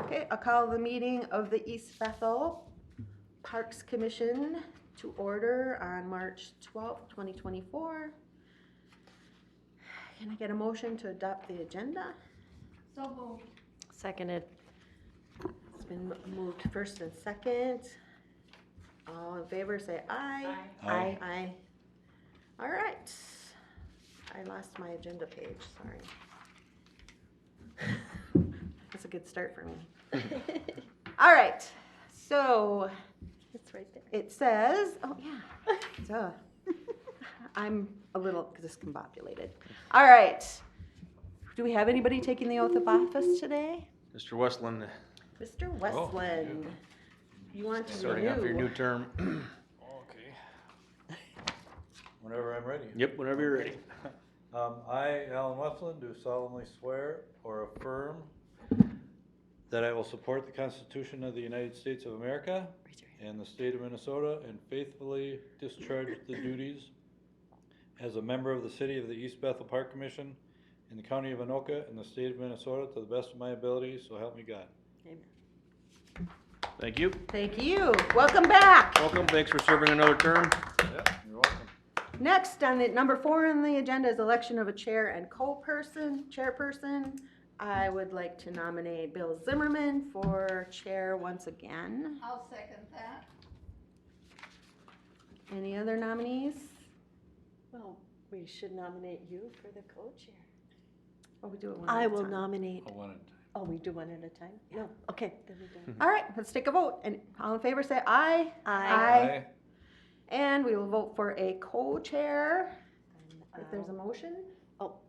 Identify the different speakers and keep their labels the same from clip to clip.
Speaker 1: Okay, I'll call the meeting of the East Bethel Parks Commission to order on March 12th, 2024. Can I get a motion to adopt the agenda?
Speaker 2: So moved.
Speaker 3: Seconded.
Speaker 1: It's been moved first and second. All in favor say aye.
Speaker 3: Aye.
Speaker 1: Aye. All right. I lost my agenda page, sorry. That's a good start for me. All right, so
Speaker 3: It's right there.
Speaker 1: it says, oh yeah, duh. I'm a little discombobulated. All right. Do we have anybody taking the oath of office today?
Speaker 4: Mr. Westland,
Speaker 1: Mr. Westland, you want to
Speaker 4: starting off your
Speaker 1: renew?
Speaker 4: new term.
Speaker 5: Okay. Whenever I'm ready.
Speaker 4: Yep, whenever you're ready.
Speaker 5: I, Alan Westland, do solemnly swear or affirm that I will support the Constitution of the United States of America and the state of Minnesota and faithfully discharge the duties as a member of the City of the East Bethel Park Commission in the County of Anoka and the state of Minnesota to the best of my ability, so help me God.
Speaker 3: Amen.
Speaker 4: Thank you.
Speaker 1: Thank you. Welcome back.
Speaker 4: Welcome, thanks for serving another term.
Speaker 5: Yep, you're welcome.
Speaker 1: Next on the number 4 on the agenda is election of a chair and chairperson. I would like to nominate Bill Zimmerman for chair once again.
Speaker 2: I'll second that.
Speaker 1: Any other nominees?
Speaker 3: Well, we should nominate you for the co-chair.
Speaker 1: Oh, we do it one at
Speaker 3: I
Speaker 1: a
Speaker 3: will
Speaker 1: time.
Speaker 3: nominate.
Speaker 5: I wanted
Speaker 3: Oh, we do one at a time? No. Okay, then we do.
Speaker 1: All right, let's take a vote. And all in favor say aye.
Speaker 3: Aye.
Speaker 1: And we will vote for a co-chair.
Speaker 3: And,
Speaker 1: If there's a motion.
Speaker 3: I'll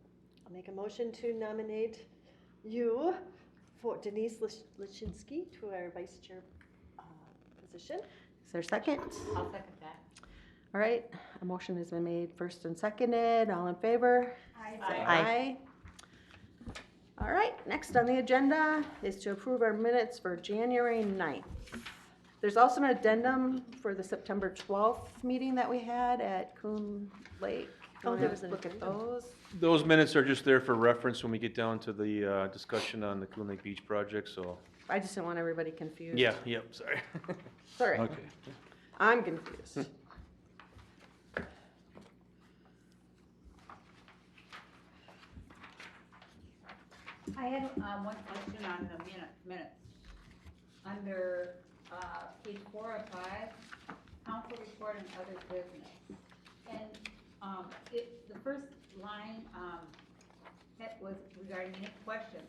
Speaker 3: make a motion to nominate you for Denise Lashinsky to our vice chair position.
Speaker 1: Is there a second?
Speaker 2: I'll second that.
Speaker 1: All right, a motion has been made first and seconded. All in favor?
Speaker 2: Aye.
Speaker 1: Say
Speaker 3: Aye.
Speaker 1: All right, next on the agenda is to approve our minutes for January 9th. There's also an addendum for the September 12th meeting that we had at Coon Lake.
Speaker 3: Oh,
Speaker 1: Wanna
Speaker 3: there was an
Speaker 1: look at
Speaker 3: addendum.
Speaker 1: those.
Speaker 4: Those minutes are just there for reference when we get down to the discussion on the Coon Lake Beach project, so.
Speaker 1: I just didn't want everybody confused.
Speaker 4: Yeah, yep, sorry.
Speaker 1: Sorry,
Speaker 5: Okay.
Speaker 1: I'm confused.
Speaker 2: I had one question on the minutes. Under page 4 of 5, council report and other business. And the first line that was regarding any questions.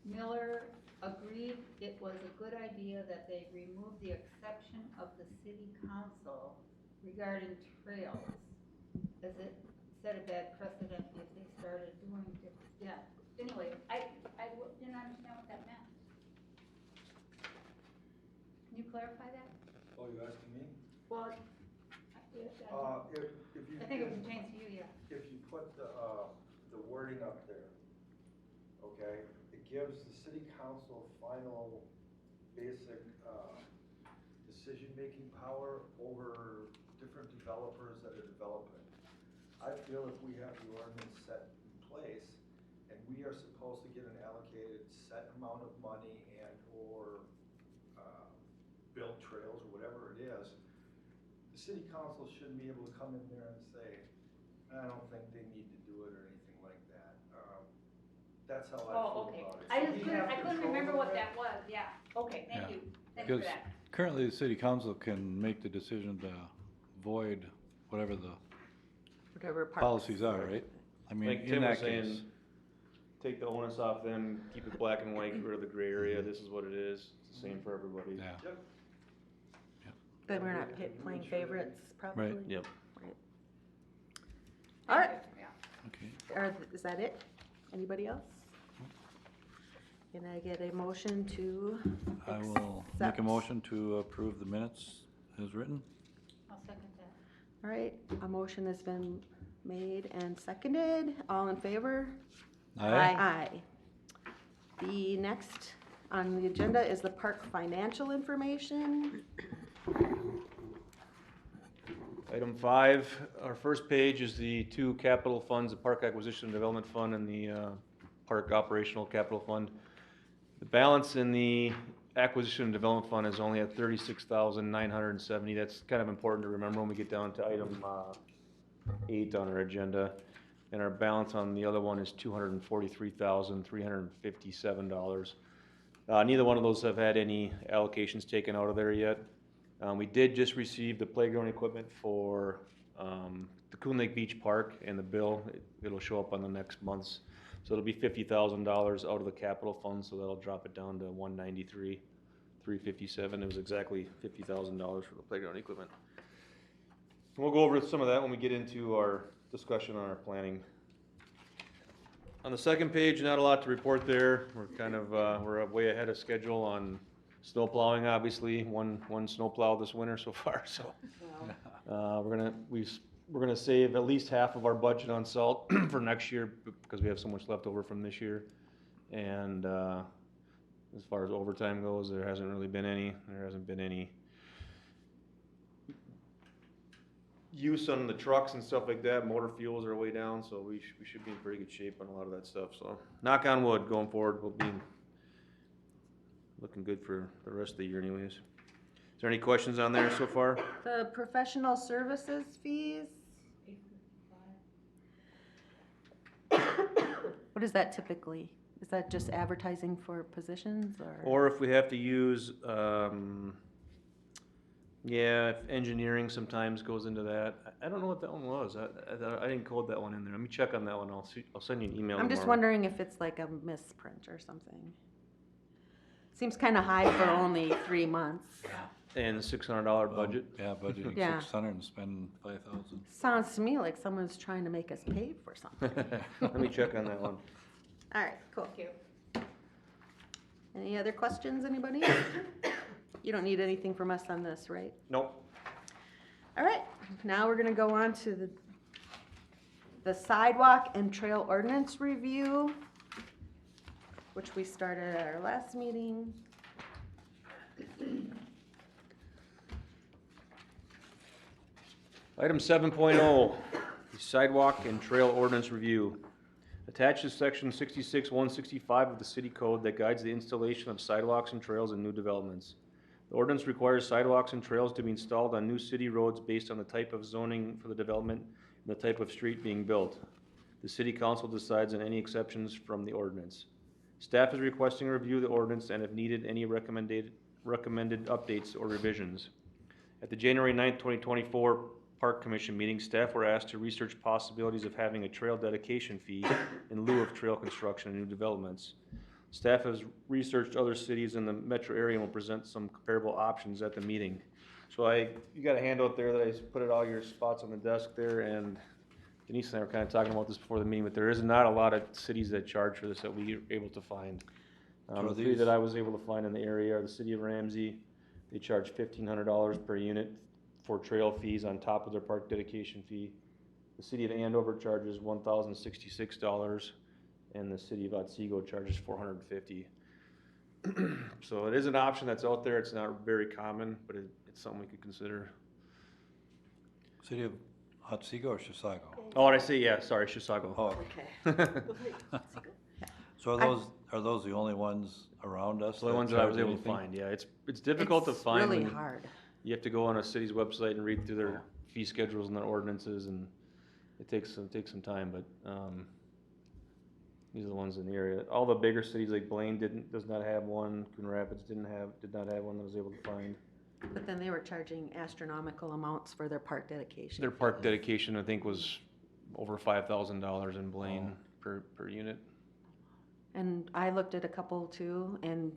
Speaker 2: Miller agreed it was a good idea that they remove the exception of the city council regarding trails, as it set a bad precedent if they started doing different, yeah. Anyway, I didn't understand what that meant. Can you clarify that?
Speaker 6: Oh, you asking me?
Speaker 2: Well,
Speaker 6: If you.
Speaker 2: I think it pertains to you, yeah.
Speaker 6: If you put the wording up there, okay, it gives the city council final basic, decision-making power over different developers that are developing. I feel if we have the ordinance set in place, and we are supposed to get an allocated set amount of money and or build trails or whatever it is, the city council shouldn't be able to come in there and say, I don't think they need to do it or anything like that. That's how I
Speaker 2: Oh,
Speaker 6: feel
Speaker 2: okay.
Speaker 6: about it.
Speaker 2: I
Speaker 6: So
Speaker 2: just
Speaker 6: we have
Speaker 2: I couldn't
Speaker 6: control
Speaker 2: remember
Speaker 6: over
Speaker 2: what
Speaker 6: it.
Speaker 2: that was, yeah. Okay, thank
Speaker 5: Yeah.
Speaker 2: you. Thanks for
Speaker 5: Because
Speaker 2: that.
Speaker 5: currently the city council can make the decision to void whatever the
Speaker 1: Whatever part.
Speaker 5: policies are, right? I mean,
Speaker 4: Like
Speaker 5: in
Speaker 4: Tim was
Speaker 5: that case.
Speaker 4: saying, take the onus off them, keep it black and white, get rid of the gray area, this is what it is, it's the same for everybody.
Speaker 5: Yeah,
Speaker 6: Yep.
Speaker 1: Then we're not playing favorites, probably.
Speaker 4: Yep.
Speaker 1: Right. All right.
Speaker 2: Thank you, yeah.
Speaker 5: okay.
Speaker 1: Is that it? Anybody else? Can I get a motion to
Speaker 5: I will make
Speaker 1: accept?
Speaker 5: a motion to approve the minutes as written.
Speaker 2: I'll second that.
Speaker 1: All right, a motion has been made and seconded. All in favor? Aye. The next on the agenda is the park financial information.
Speaker 4: Item 5, our first page is the 2 capital funds, the Park Acquisition and Development Fund and the Park Operational Capital Fund. The balance in the acquisition and development fund is only at 36,970. That's kind of important to remember when we get down to item 8 on our agenda. And our balance on the other one is $243,357. Neither one of those have had any allocations taken out of there yet. We did just receive the playground equipment for the Coon Lake Beach Park and the bill. It'll show up on the next month's. So it'll be $50,000 out of the capital fund, so that'll drop it down to $193,357. It was exactly $50,000 for the playground equipment. We'll go over some of that when we get into our discussion on our planning. On the second page, not a lot to report there. We're kind of, we're way ahead of schedule on snow plowing, obviously. One snow plow this winter so far, so. We're gonna save at least half of our budget on salt for next year because we have so much left over from this year. And, as far as overtime goes, there hasn't really been any. There hasn't been any use on the trucks and stuff like that. Motor fuels are way down, so we should be in pretty good shape on a lot of that stuff. So knock on wood, going forward, we'll be looking good for the rest of the year anyways. Is there any questions on there so far?
Speaker 1: The professional services fees, what is that typically? Is that just advertising for positions
Speaker 4: Or if we have to use, yeah, if engineering sometimes goes into that. I don't know what that one was. I didn't code that one in there. Let me check on that one. I'll send you an email
Speaker 1: I'm just
Speaker 4: tomorrow.
Speaker 1: wondering if it's like a misprint or something. Seems kind of high for only 3 months.
Speaker 4: And the $600 budget.
Speaker 5: Yeah, budgeting
Speaker 1: Yeah.
Speaker 5: 600 and spending 5,000.
Speaker 1: Sounds to me like someone's trying to make us pay for something.
Speaker 4: Let me check on that one.
Speaker 1: All right, cool.
Speaker 2: Thank you.
Speaker 1: Any other questions, anybody? You don't need anything from us on this, right?
Speaker 4: Nope.
Speaker 1: All right, now we're gonna go on to the sidewalk and trail ordinance review, which we started at our last meeting.
Speaker 4: Item 7.0, sidewalk and trail ordinance review. Attached is section 66-165 of the city code that guides the installation of sidewalks and trails in new developments. The ordinance requires sidewalks and trails to be installed on new city roads based on the type of zoning for the development and the type of street being built. The city council decides on any exceptions from the ordinance. Staff is requesting a review of the ordinance and if needed, any recommended updates or revisions. At the January 9th, 2024 Park Commission meeting, staff were asked to research possibilities of having a trail dedication fee in lieu of trail construction in new developments. Staff has researched other cities in the metro area and will present some comparable options at the meeting. So you got a handout there that I put at all your spots on the desk there, and Denise and I were kind of talking about this before the meeting, but there is not a lot of cities that charge for this that we are able to find. The three that I was able to find in the area are the city of Ramsey. They charge $1,500 per unit for trail fees on top of their park dedication fee. The city of Andover charges $1,066, and the city of Otsego charges $450. So it is an option that's out there. It's not very common, but it's something we could consider.
Speaker 5: City of Otsego or Chisago?
Speaker 4: Oh, and I say, yeah, sorry, Chisago.
Speaker 5: Oh,
Speaker 3: Okay.
Speaker 5: so are those the only ones around us?
Speaker 4: So the
Speaker 5: that
Speaker 4: ones that I was
Speaker 5: charge
Speaker 4: able to
Speaker 5: anything?
Speaker 4: find, yeah. It's difficult to find.
Speaker 1: It's really
Speaker 4: when
Speaker 1: hard.
Speaker 4: You have to go on a city's website and read through their fee schedules and their ordinances, and it takes some time, but, these are the ones in the area. All the bigger cities like Blaine does not have one. Coon Rapids did not have one that I was able to find.
Speaker 1: But then they were charging astronomical amounts for their park dedication.
Speaker 4: Their park dedication, I think, was over $5,000 in Blaine per unit.
Speaker 1: And I looked at a couple too, and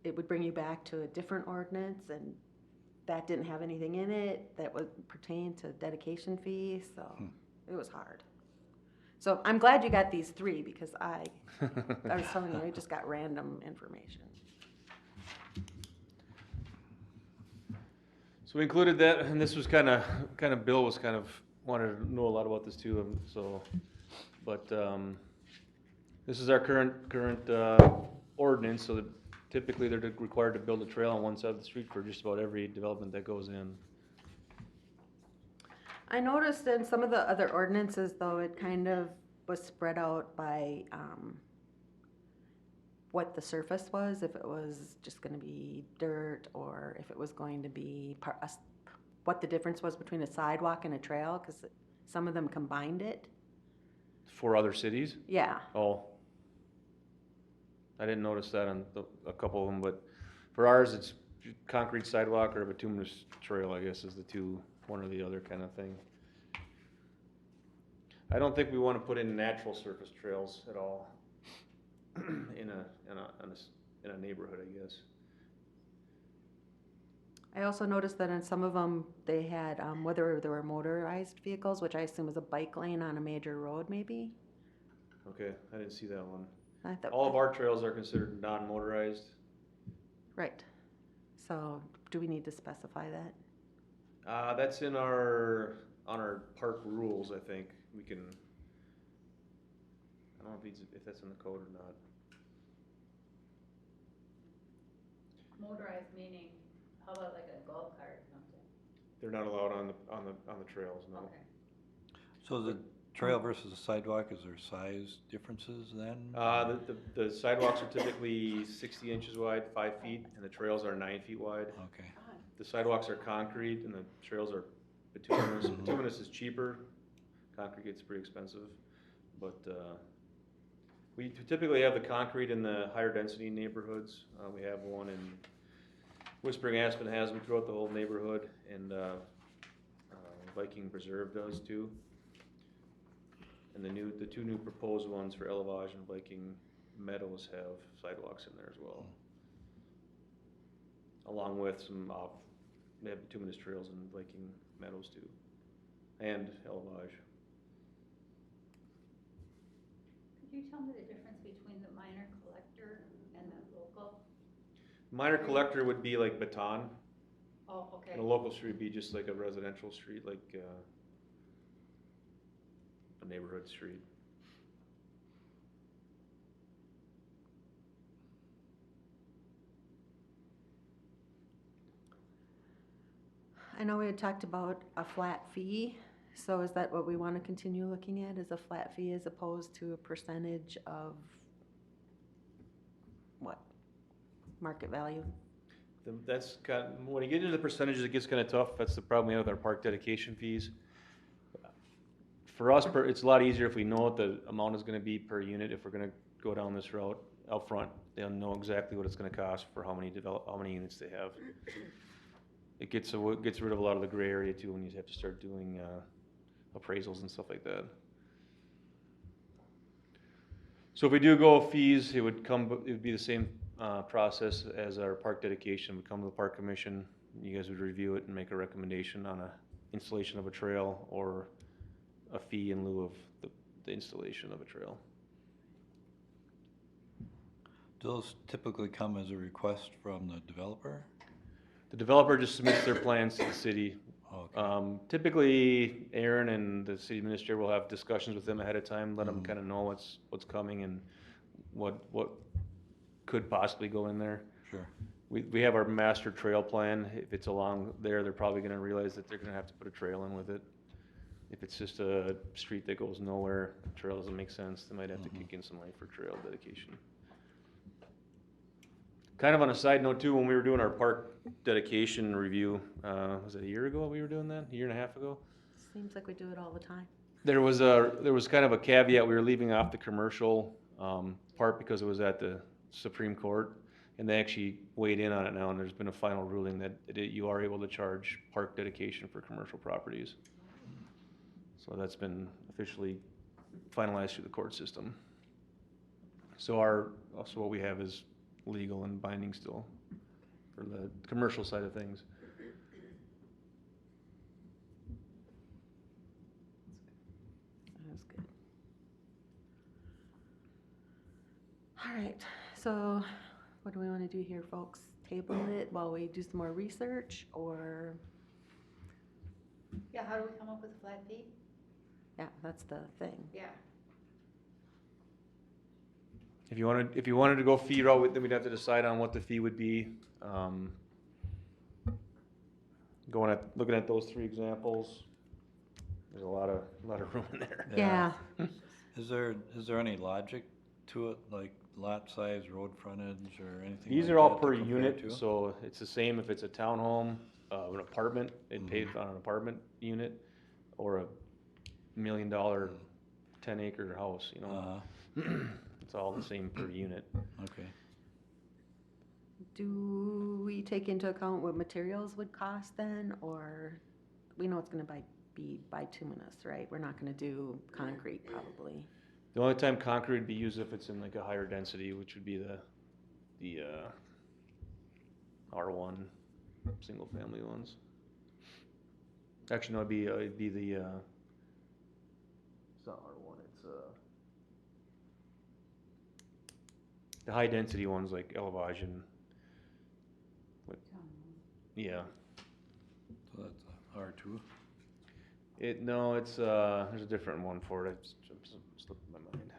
Speaker 1: it would bring you back to a different ordinance, and that didn't have anything in it that would pertain to dedication fees, so it was hard. So I'm glad you got these three, because I was telling you, I just got random information.
Speaker 4: So we included that, and this was kind of Bill was wanted to know a lot about this too. So, but this is our current ordinance. So that typically they're required to build a trail on one side of the street for just about every development that goes in.
Speaker 1: I noticed in some of the other ordinances, though, it kind of was spread out by what the surface was, if it was just gonna be dirt, or if it was going to be what the difference was between a sidewalk and a trail, cause some of them combined it.
Speaker 4: For other cities?
Speaker 1: Yeah,
Speaker 4: Oh. I didn't notice that on a couple of them, but for ours, it's concrete sidewalk or bituminous trail, I guess, is the two, one or the other kind of thing. I don't think we want to put in natural surface trails at all in a neighborhood, I guess.
Speaker 1: I also noticed that in some of them, they had, whether there were motorized vehicles, which I assume is a bike lane on a major road, maybe?
Speaker 4: Okay, I didn't see that one.
Speaker 1: I thought-
Speaker 4: All of our trails are considered non-motorized.
Speaker 1: Right. So, do we need to specify that?
Speaker 4: That's in on our park rules, I think. We can, I don't know if that's in the code or not.
Speaker 2: Motorized meaning, how about like a golf cart or something?
Speaker 4: They're not allowed on the trails, no.
Speaker 2: Okay.
Speaker 5: So the trail versus the sidewalk, is there size differences then?
Speaker 4: The sidewalks are typically 60 inches wide, 5 feet, and the trails are 9 feet wide.
Speaker 5: Okay.
Speaker 4: The sidewalks are concrete and the trails are bituminous. Bituminous is cheaper, concrete gets pretty expensive, but we typically have the concrete in the higher density neighborhoods. We have one in Whispering Aspen has them throughout the whole neighborhood, and Viking Preserve does too. And the two new proposed ones for Elevage and Viking Meadows have sidewalks in there as well. Along with some, they have bituminous trails in Viking Meadows too, and Elevage.
Speaker 2: Could you tell me the difference between the minor collector and the local?
Speaker 4: Minor collector would be like Baton,
Speaker 2: Oh, okay.
Speaker 4: and a local street would be just like a residential street, like a neighborhood street.
Speaker 1: I know we had talked about a flat fee, so is that what we want to continue looking at, is a flat fee as opposed to a percentage of what? Market value?
Speaker 4: That's when you get into the percentages, it gets kind of tough. That's the problem we have with our park dedication fees. For us, it's a lot easier if we know what the amount is going to be per unit. If we're going to go down this route out front, they'll know exactly what it's going to cost for how many units they have. It gets rid of a lot of the gray area too when you have to start doing appraisals and stuff like that. So if we do go fees, it would be the same process as our park dedication. Would come to the park commission. You guys would review it and make a recommendation on a installation of a trail or a fee in lieu of the installation of a trail.
Speaker 5: Do those typically come as a request from the developer?
Speaker 4: The developer just submits their plans to the city.
Speaker 5: Okay.
Speaker 4: Typically, Aaron and the city administrator will have discussions with them ahead of time, let them kind of know what's coming and what could possibly go in there.
Speaker 5: Sure.
Speaker 4: We have our master trail plan. If it's along there, they're probably going to realize that they're going to have to put a trail in with it. If it's just a street that goes nowhere, the trail doesn't make sense, they might have to kick in some money for trail dedication. Kind of on a side note too, when we were doing our park dedication review, was it a year ago we were doing that? A year and a half ago?
Speaker 1: Seems like we do it all the time.
Speaker 4: There was kind of a caveat, we were leaving off the commercial part because it was at the Supreme Court, and they actually weighed in on it now, and there's been a final ruling that you are able to charge park dedication for commercial properties. So that's been officially finalized through the court system. So what we have is legal and binding still for the commercial side of things.
Speaker 1: That's good. All right, so what do we want to do here, folks? Table it while we do some more research, or?
Speaker 2: Yeah, how do we come up with a flat fee?
Speaker 1: Yeah, that's the thing.
Speaker 2: Yeah.
Speaker 4: If you wanted to go fee route, then we'd have to decide on what the fee would be. Looking at those three examples, there's a lot of room in there.
Speaker 1: Yeah.
Speaker 5: Is there any logic to it, like lot size, road frontage, or anything
Speaker 4: These
Speaker 5: like
Speaker 4: are all
Speaker 5: that to
Speaker 4: per
Speaker 5: compare
Speaker 4: unit,
Speaker 5: to?
Speaker 4: so it's the same if it's a townhome, an apartment, it pays on an apartment unit, or a $1 million, 10-acre house, you know?
Speaker 5: Uh-huh,
Speaker 4: It's all the same per unit.
Speaker 5: okay.
Speaker 1: Do we take into account what materials would cost then, or we know it's gonna be bituminous, right? We're not gonna do concrete probably.
Speaker 4: The only time concrete would be used if it's in like a higher density, which would be the R1 single family ones. Actually, no, it'd be the it's not R1, it's the high density ones like Elevation. Yeah.
Speaker 5: So that's R2?
Speaker 4: No, it's there's a different one for it. It's slipped my mind.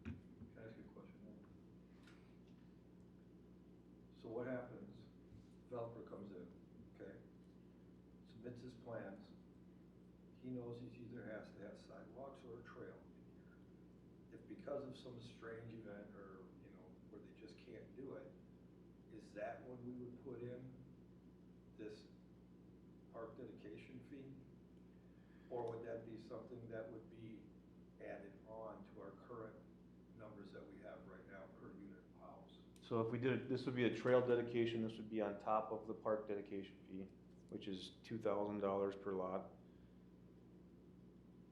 Speaker 6: Can I ask you a question now? So what happens, developer comes in, okay, submits his plans, he knows he either has to have sidewalks or a trail in here. If because of some strange event or, you know, where they just can't do it, is that when we would put in this park dedication fee? Or would that be something that would be added on to our current numbers that we have right now per unit house?
Speaker 4: So if we did, this would be a trail dedication, this would be on top of the park dedication fee, which is $2,000 per lot.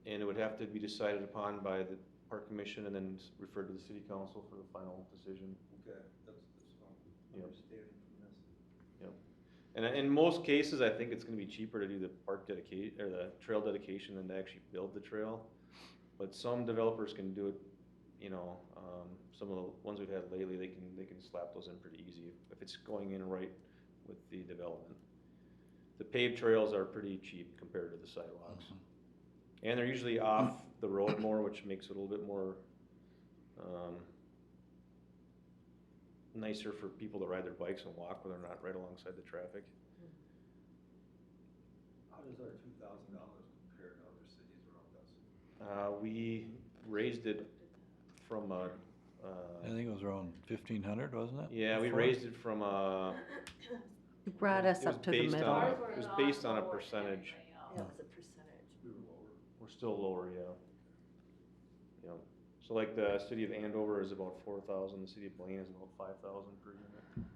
Speaker 4: And it would have to be decided upon by the park commission and then referred to the city council for the final decision.
Speaker 6: Okay, that's what I'm
Speaker 4: Yep.
Speaker 6: understanding from this.
Speaker 4: Yep. And in most cases, I think it's gonna be cheaper to do the park dedicate, or the trail dedication than to actually build the trail. But some developers can do it, you know, some of the ones we've had lately, they can slap those in pretty easy if it's going in right with the development. The paved trails are pretty cheap compared to the sidewalks. And they're usually off the road more, which makes it a little bit more, nicer for people to ride their bikes and walk when they're not right alongside the traffic.
Speaker 6: How does our $2,000 compare to other cities around us?
Speaker 4: We raised it from
Speaker 5: I think it was around 1,500, wasn't it?
Speaker 4: yeah, we
Speaker 5: before?
Speaker 4: raised it from
Speaker 1: You brought us
Speaker 4: it was
Speaker 1: up to the
Speaker 4: based
Speaker 1: middle.
Speaker 4: on
Speaker 2: Ours were
Speaker 4: it was
Speaker 2: lot
Speaker 4: based on a
Speaker 2: lower
Speaker 4: percentage.
Speaker 2: than everybody else.
Speaker 3: Yeah, it was a percentage.
Speaker 6: We were lower.
Speaker 4: We're still lower, yeah. Yeah. So like the city of Andover is about 4,000, the city of Blaine is about 5,000 per unit.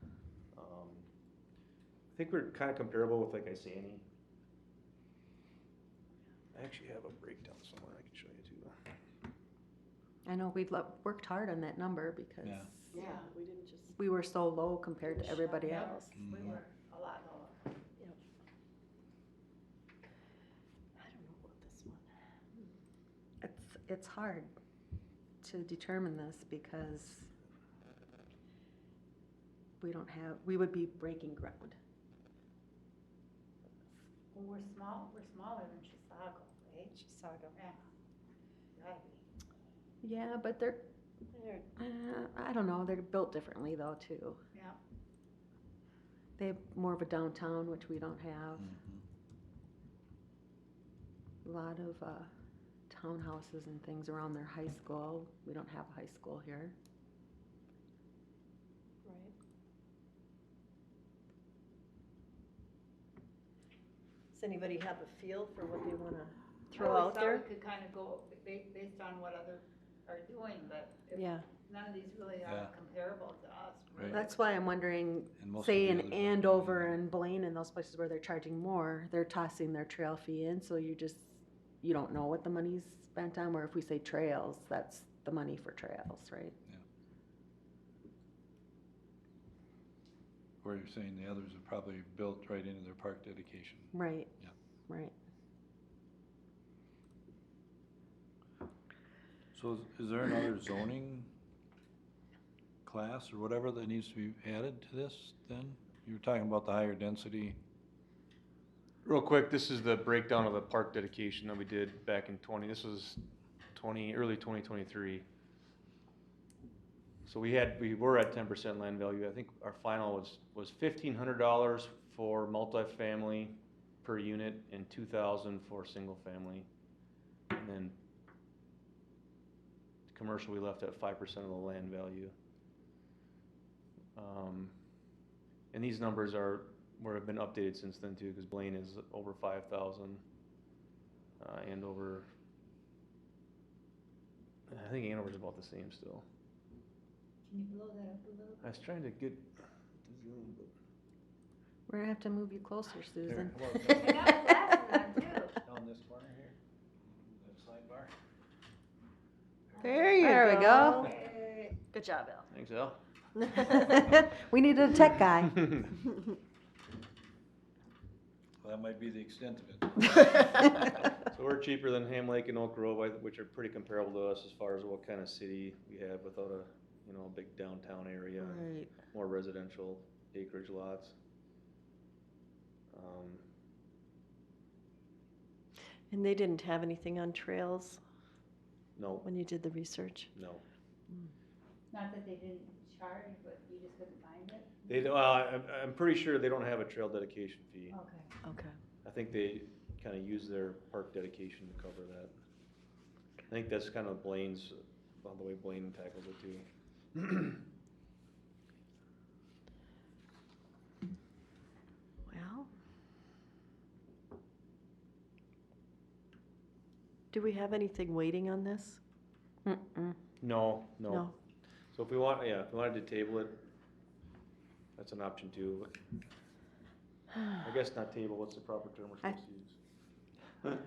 Speaker 4: I think we're kind of comparable with like Isani. I actually have a breakdown somewhere I can show you too.
Speaker 1: I know we've worked hard on that number because
Speaker 5: Yeah.
Speaker 3: Yeah, we didn't just,
Speaker 1: we were so low compared to everybody
Speaker 2: Yeah,
Speaker 1: else.
Speaker 2: we
Speaker 5: Mhm.
Speaker 2: were a lot lower.
Speaker 3: yep. I don't know about this one.
Speaker 1: It's hard to determine this because we would be breaking ground.
Speaker 2: Well, we're smaller than Chisago, right?
Speaker 3: Chisago.
Speaker 2: Yeah. Right.
Speaker 1: Yeah, but they're,
Speaker 3: There,
Speaker 1: I don't know, they're built differently though too.
Speaker 2: Yeah.
Speaker 1: They have more of a downtown, which we don't have.
Speaker 5: Mhm.
Speaker 1: A lot of townhouses and things around their high school. We don't have a high school here.
Speaker 3: right. Does anybody have a feel for what they wanna throw
Speaker 2: I always
Speaker 3: out
Speaker 2: thought
Speaker 3: there?
Speaker 2: we could kind of go based on what others are doing, but if
Speaker 1: Yeah,
Speaker 2: none of these really
Speaker 5: Yeah.
Speaker 2: are comparable to us.
Speaker 5: Right.
Speaker 1: that's why I'm wondering,
Speaker 5: And most of
Speaker 1: say
Speaker 5: the
Speaker 1: in
Speaker 5: others are
Speaker 1: Andover
Speaker 5: really-
Speaker 1: and Blaine and those places where they're charging more, they're tossing their trail fee in, so you don't know what the money's spent on, where if we say trails, that's the money for trails, right?
Speaker 5: Where you're saying the others are probably built right into their park dedication.
Speaker 1: Right.
Speaker 5: Yeah.
Speaker 1: Right.
Speaker 5: So is there another zoning class or whatever that needs to be added to this then? You were talking about the higher density.
Speaker 4: Real quick, this is the breakdown of the park dedication that we did back in this was early 2023. So we were at 10% land value. I think our final was $1,500 for multifamily per unit and $2,000 for single family. And then commercial, we left at 5% of the land value. And these numbers have been updated since then too, because Blaine is over 5,000, and over, I think Hanover's about the same still.
Speaker 2: Can you blow that up a little
Speaker 4: I was trying to get to zoom, but.
Speaker 1: We're gonna have to move you closer, Susan.
Speaker 2: bit? I got glasses on too.
Speaker 5: Down this corner here, that sidebar.
Speaker 3: There you
Speaker 1: There we go.
Speaker 2: Hey,
Speaker 3: Good job,
Speaker 4: Thanks, Al.
Speaker 1: We needed a tech guy.
Speaker 5: Well, that might be the extent of it.
Speaker 4: So we're cheaper than Ham Lake and Oak Grove, which are pretty comparable to us as far as what kind of city we have without a, big downtown area, and
Speaker 1: Right.
Speaker 4: more residential acreage lots.
Speaker 3: And they didn't have anything on trails
Speaker 4: No,
Speaker 3: when you did the research?
Speaker 4: no.
Speaker 2: Not that they didn't charge, but you just couldn't find it?
Speaker 4: They, well, I'm pretty sure they don't have a trail dedication fee.
Speaker 2: Okay.
Speaker 3: Okay.
Speaker 4: I think they kind of use their park dedication to cover that. I think that's kind of Blaine's, well, the way Blaine tackles it too.
Speaker 3: Well, do we have anything waiting on this?
Speaker 1: Mm-mm.
Speaker 4: No.
Speaker 3: No.
Speaker 4: So if we wanted to table it, that's an option too. I guess not table, what's the proper term we're supposed to use?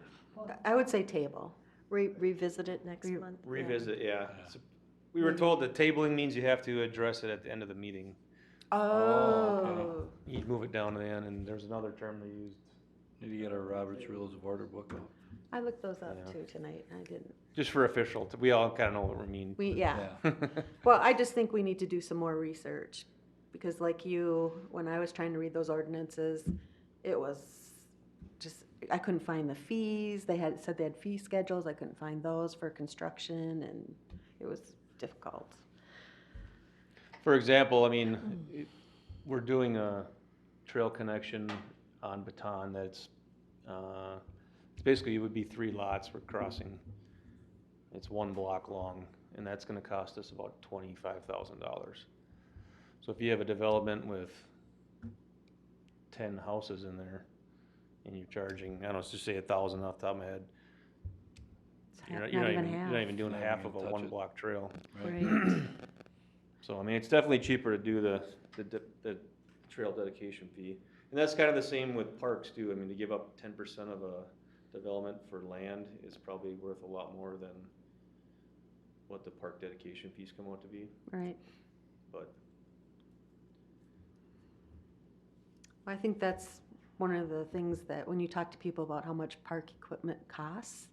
Speaker 1: I would say table.
Speaker 3: Revisit it next month?
Speaker 4: Revisit, yeah. So we were told that tabling means you have to address it at the end of the meeting.
Speaker 1: Oh.
Speaker 4: You move it down to the end, and there's another term they used,
Speaker 5: Need to get our Robert's Rules of Order book out.
Speaker 1: I looked those up
Speaker 4: Yeah.
Speaker 1: too tonight. I didn't.
Speaker 4: just for official, we all kind of know what we mean.
Speaker 1: Yeah. Well, I just think we need to do some more research, because like you, when I was trying to read those ordinances, it was just, I couldn't find the fees. They said they had fee schedules. I couldn't find those for construction, and it was difficult.
Speaker 4: For example, I mean, we're doing a trail connection on Baton that's, it's basically, it would be 3 lots we're crossing. It's 1 block long, and that's gonna cost us about $25,000. So if you have a development with 10 houses in there, and you're charging, I don't know, let's just say 1,000 off the top of my head, you're not even doing
Speaker 5: Not
Speaker 4: half
Speaker 5: even
Speaker 4: of a
Speaker 5: touch it.
Speaker 4: 1 block trail.
Speaker 3: Right.
Speaker 4: So, I mean, it's definitely cheaper to do the trail dedication fee. And that's kind of the same with parks too. I mean, to give up 10% of a development for land is probably worth a lot more than what the park dedication fees come out to be,
Speaker 1: Right.
Speaker 4: but.
Speaker 1: I think that's one of the things that when you talk to people about how much park equipment costs,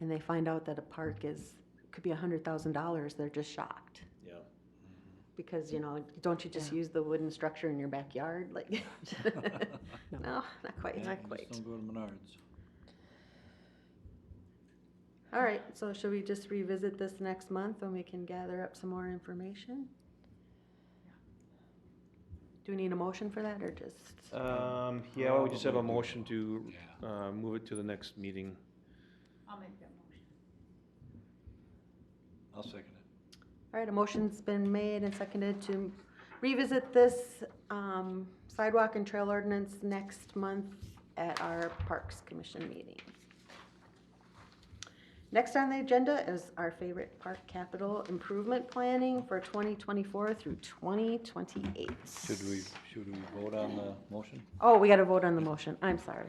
Speaker 1: and they find out that a park could be $100,000, they're just shocked.
Speaker 4: Yeah.
Speaker 1: Because, don't you just use the wooden structure in your backyard? Like, no, not quite.
Speaker 5: Just don't go to Menards.
Speaker 1: All right, so should we just revisit this next month when we can gather up some more information? Do we need a motion for that, or just?
Speaker 4: Yeah, well, we just have a
Speaker 5: Probably do.
Speaker 4: motion to,
Speaker 5: Yeah.
Speaker 4: move it to the next meeting.
Speaker 2: I'll make that motion.
Speaker 5: I'll second it.
Speaker 1: All right, a motion's been made and seconded to revisit this sidewalk and trail ordinance next month at our Parks Commission meeting. Next on the agenda is our favorite park capital improvement planning for 2024 through 2028.
Speaker 5: Should we vote on the motion?
Speaker 1: Oh, we gotta vote on the motion. I'm sorry.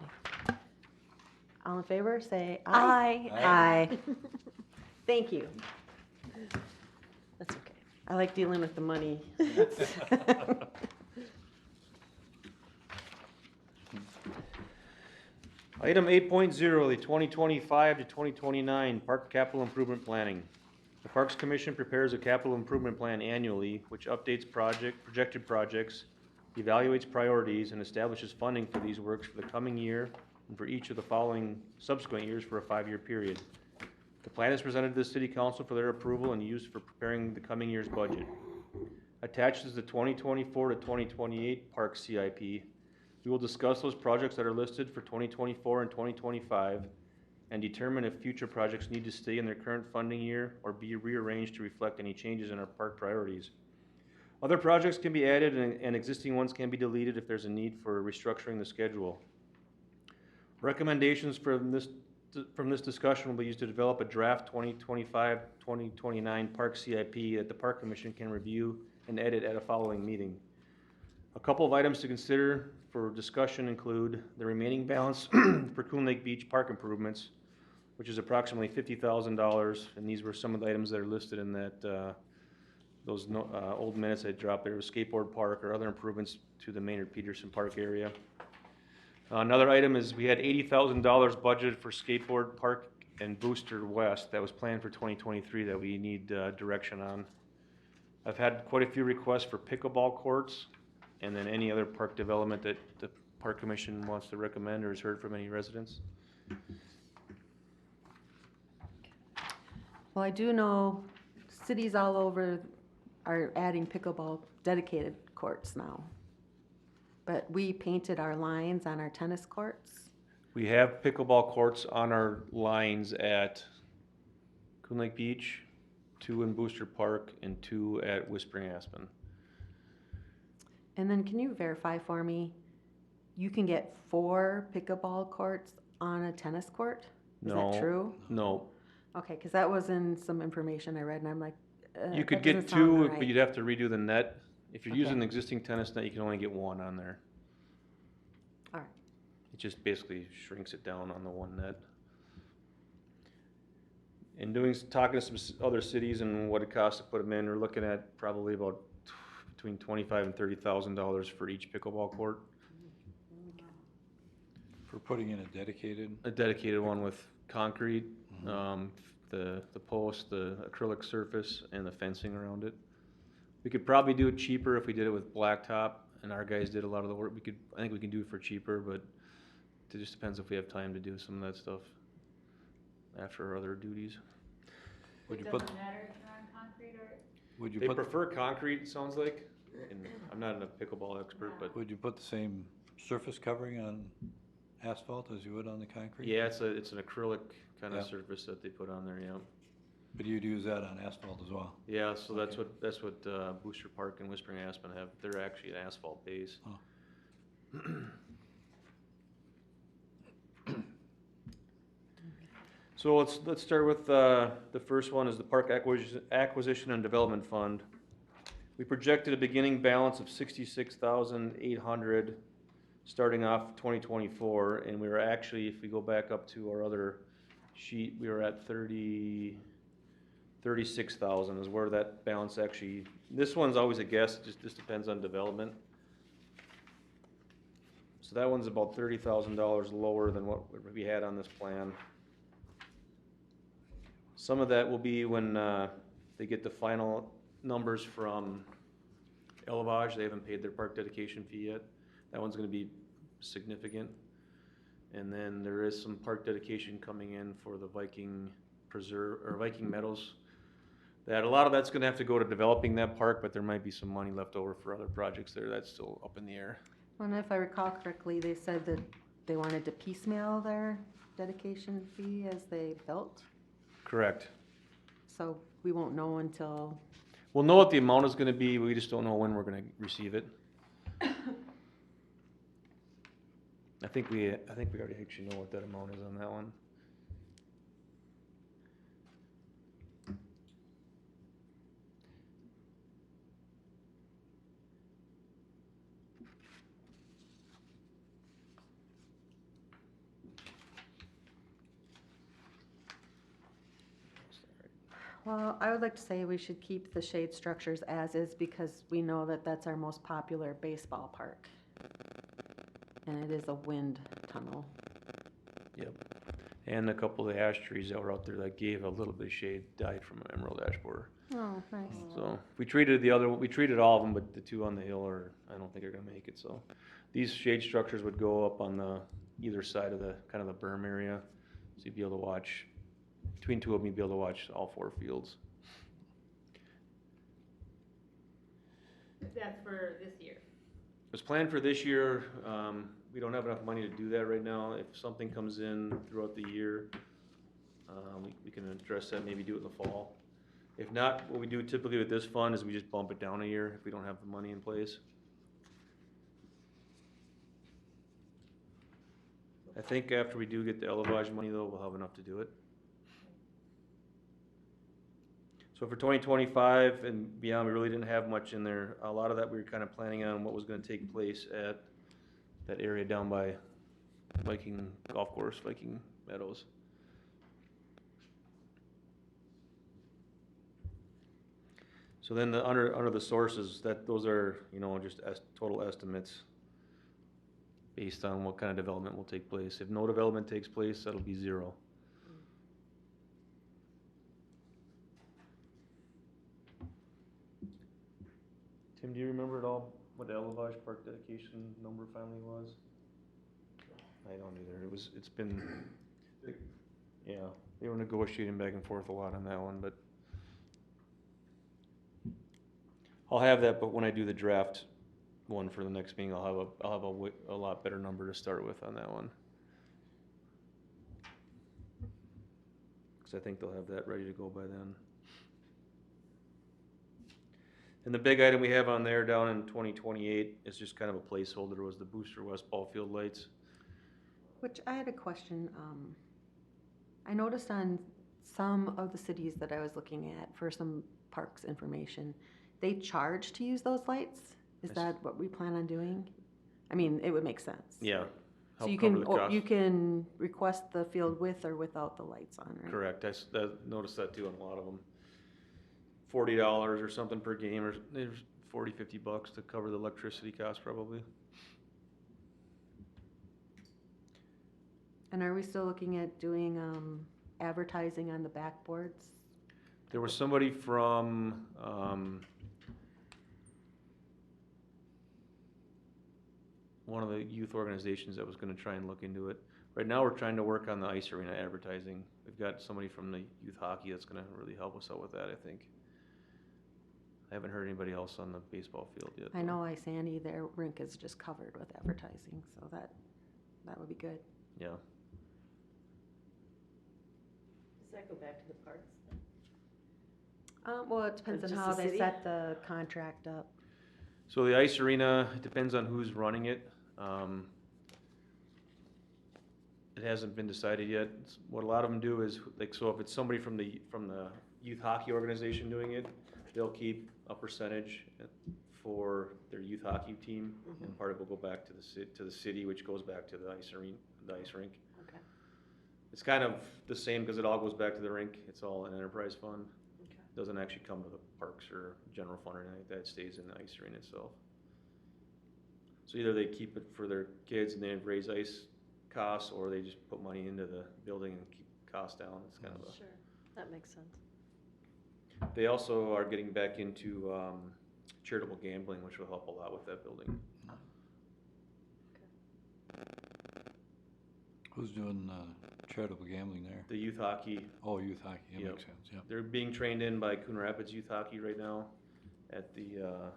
Speaker 1: All in favor, say aye.
Speaker 3: Aye.
Speaker 1: Aye. Thank you.
Speaker 3: That's okay.
Speaker 1: I like dealing with the money.
Speaker 4: Item 8.0, the 2025 to 2029 Park Capital Improvement Planning. The Parks Commission prepares a capital improvement plan annually, which updates projected projects, evaluates priorities, and establishes funding for these works for the coming year and for each of the following subsequent years for a 5-year period. The plan is presented to the City Council for their approval and use for preparing the coming year's budget. Attached is the 2024 to 2028 Park CIP. We will discuss those projects that are listed for 2024 and 2025, and determine if future projects need to stay in their current funding year or be rearranged to reflect any changes in our park priorities. Other projects can be added and existing ones can be deleted if there's a need for restructuring the schedule. Recommendations from this discussion will be used to develop a draft 2025-2029 Park CIP that the Park Commission can review and edit at a following meeting. A couple of items to consider for discussion include the remaining balance for Coon Lake Beach park improvements, which is approximately $50,000, and these were some of the items that are listed in that those old minutes I dropped there, skateboard park or other improvements to the Maynard Peterson Park area. Another item is we had $80,000 budgeted for skateboard park and Booster West that was planned for 2023 that we need direction on. I've had quite a few requests for pickleball courts and then any other park development that the Park Commission wants to recommend or has heard from any residents.
Speaker 1: Well, I do know cities all over are adding pickleball dedicated courts now. But we painted our lines on our tennis courts.
Speaker 4: We have pickleball courts on our lines at Coon Lake Beach, 2 in Booster Park, and 2 at Whispering Aspen.
Speaker 1: And then can you verify for me, you can get 4 pickleball courts on a tennis court? Is
Speaker 4: No.
Speaker 1: that true?
Speaker 4: No.
Speaker 1: Okay, because that was in some information I read and I'm like,
Speaker 4: You could
Speaker 1: that
Speaker 4: get
Speaker 1: doesn't sound
Speaker 4: 2,
Speaker 1: right.
Speaker 4: but you'd have to redo the net. If you're
Speaker 1: Okay.
Speaker 4: using an existing tennis net, you can only get 1 on there.
Speaker 1: All right.
Speaker 4: It just basically shrinks it down on the one net. In talking to some other cities and what it costs to put them in, we're looking at probably about between $25,000 and $30,000 for each pickleball court.
Speaker 5: For putting in a dedicated,
Speaker 4: A dedicated one with concrete, the post, the acrylic surface, and the fencing around it. We could probably do it cheaper if we did it with blacktop, and our guys did a lot of the work. I think we can do it for cheaper, but it just depends if we have time to do some of that stuff after our other duties.
Speaker 5: would you
Speaker 2: It
Speaker 5: put,
Speaker 2: doesn't matter if you're on concrete or,
Speaker 5: would you
Speaker 4: They
Speaker 5: put,
Speaker 4: prefer concrete, it sounds like, and I'm not a pickleball expert, but
Speaker 5: would you put the same surface covering on asphalt as you would on the concrete?
Speaker 4: yeah, it's an acrylic kind of
Speaker 5: Yeah.
Speaker 4: surface that they put on there, yeah.
Speaker 5: But you'd use that on asphalt as well?
Speaker 4: Yeah, so that's
Speaker 5: Okay.
Speaker 4: what Booster Park and Whispering Aspen have. They're actually an asphalt base.
Speaker 5: Oh.
Speaker 4: So let's start with the first one is the Park Acquisition and Development Fund. We projected a beginning balance of $66,800 starting off 2024, and we were actually, if we go back up to our other sheet, we were at 36,000 is where that balance actually, this one's always a guess, it just depends on development. So that one's about $30,000 lower than what we had on this plan. Some of that will be when they get the final numbers from Elevage. They haven't paid their park dedication fee yet. That one's gonna be significant. And then there is some park dedication coming in for the Viking Preserve, or Viking Meadows. That a lot of that's gonna have to go to developing that park, but there might be some money left over for other projects there. That's still up in the air.
Speaker 1: And if I recall correctly, they said that they wanted to piecemeal their dedication fee as they built.
Speaker 4: Correct.
Speaker 1: So we won't know until,
Speaker 4: We'll know what the amount is gonna be, we just don't know when we're gonna receive it. I think we already actually know what that amount is on that one.
Speaker 1: well, I would like to say we should keep the shade structures as is because we know that that's our most popular baseball park. And it is a wind tunnel.
Speaker 4: Yep. And a couple of the ash trees that were out there that gave a little bit of shade died from an emerald ash borer.
Speaker 1: Oh, nice.
Speaker 4: So we treated all of them, but the 2 on the hill I don't think are gonna make it, so. These shade structures would go up on the either side of the, kind of the berm area. So you'd be able to watch, between 2 of them, you'd be able to watch all 4 fields.
Speaker 2: that's for this year.
Speaker 4: It was planned for this year. We don't have enough money to do that right now. If something comes in throughout the year, We can address that, maybe do it in the fall. If not, what we do typically with this fund is we just bump it down a year if we don't have the money in place. I think after we do get the elevage money though, we'll have enough to do it. So for 2025 and beyond, we really didn't have much in there. A lot of that we were kind of planning on what was gonna take place at that area down by Viking Golf Course, Viking Meadows. So then under the sources, those are, just total estimates based on what kind of development will take place. If no development takes place, that'll be 0. Tim, do you remember at all what the Elevage Park dedication number finally was? I don't either. It's been, yeah, they were negotiating back and forth a lot on that one, but I'll have that, but when I do the draft one for the next meeting, I'll have a lot better number to start with on that one. Because I think they'll have that ready to go by then. And the big item we have on there down in 2028 is just kind of a placeholder, was the Booster West ball field lights.
Speaker 1: Which I had a question. I noticed on some of the cities that I was looking at for some parks information, they charge to use those lights. Is that what we plan on doing? I mean, it would make sense.
Speaker 4: Yeah.
Speaker 1: So
Speaker 4: help
Speaker 1: you
Speaker 4: cover
Speaker 1: can,
Speaker 4: the cost.
Speaker 1: you can request the field with or without the lights on, right?
Speaker 4: Correct. I noticed that too on a lot of them. $40 or something per game, or there's $40-50 to cover the electricity cost probably.
Speaker 1: And are we still looking at doing advertising on the backboards?
Speaker 4: There was somebody from one of the youth organizations that was going to try and look into it. Right now, we're trying to work on the ice arena advertising. We've got somebody from the youth hockey that's going to really help us out with that, I think. I haven't heard anybody else on the baseball field yet.
Speaker 1: I know Sandy, their rink is just covered with advertising, so that would be good.
Speaker 4: Yeah.
Speaker 3: Does that go back to the parks?
Speaker 1: Well, it depends on
Speaker 3: just
Speaker 1: how
Speaker 3: the
Speaker 1: they
Speaker 3: city?
Speaker 1: set the contract up.
Speaker 4: So the ice arena, it depends on who's running it. It hasn't been decided yet. What a lot of them do is, so if it's somebody from the youth hockey organization doing it, they'll keep a percentage for their youth hockey team, and part of it will go back to the city, which goes back to the ice arena, the ice rink.
Speaker 3: Okay.
Speaker 4: It's kind of the same because it all goes back to the rink. It's all an enterprise fund.
Speaker 3: Okay.
Speaker 4: Doesn't actually come to the parks or general fund or anything like that. It stays in the ice arena itself. So either they keep it for their kids and they raise ice costs, or they just put money into the building and keep costs down. It's kind of a.
Speaker 3: Sure, that makes sense.
Speaker 4: They also are getting back into charitable gambling, which will help a lot with that building.
Speaker 5: Who's doing charitable gambling there?
Speaker 4: The youth hockey,
Speaker 5: Oh, youth hockey, that
Speaker 4: Yep.
Speaker 5: makes sense, yeah.
Speaker 4: they're being trained in by Coon Rapids Youth Hockey right now at the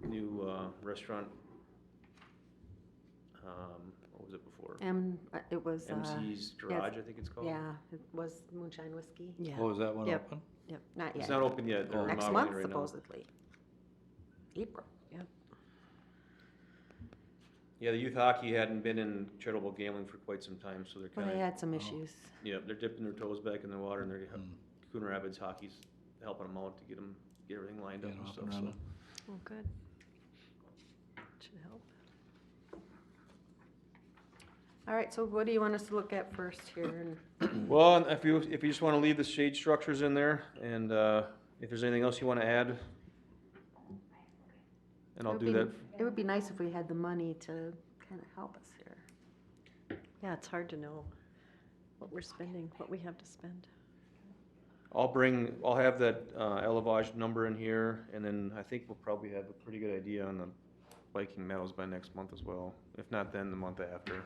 Speaker 4: new restaurant. What was it before?
Speaker 1: It was,
Speaker 4: MC's Garage, I think it's called.
Speaker 1: yeah, it was Moonshine Whiskey.
Speaker 3: Yeah.
Speaker 5: Oh, is that one
Speaker 3: Yep.
Speaker 5: open?
Speaker 1: Yep, not
Speaker 4: It's
Speaker 1: yet.
Speaker 4: not open yet. They're
Speaker 1: Next
Speaker 4: remodeling
Speaker 1: month
Speaker 4: it right now.
Speaker 1: supposedly. April.
Speaker 3: Yep.
Speaker 4: Yeah, the youth hockey hadn't been in charitable gambling for quite some time, so they're
Speaker 1: Well,
Speaker 4: kind
Speaker 1: they
Speaker 4: of,
Speaker 1: had some issues.
Speaker 4: yeah, they're dipping their toes back in the water, and they're
Speaker 5: Mm.
Speaker 4: Coon Rapids Hockey's helping them out to get everything lined up
Speaker 5: Get
Speaker 4: and
Speaker 5: off
Speaker 4: stuff.
Speaker 5: and
Speaker 4: So.
Speaker 5: running.
Speaker 3: Oh, good. Should help.
Speaker 1: All right, so what do you want us to look at first here? And
Speaker 4: Well, and if you just want to leave the shade structures in there, and if there's anything else you want to add, and I'll do that.
Speaker 1: It would be nice if we had the money to kind of help us here.
Speaker 3: Yeah, it's hard to know what we're spending, what we have to spend.
Speaker 4: I'll have that elevage number in here, and then I think we'll probably have a pretty good idea on the Viking Meadows by next month as well. If not, then the month after.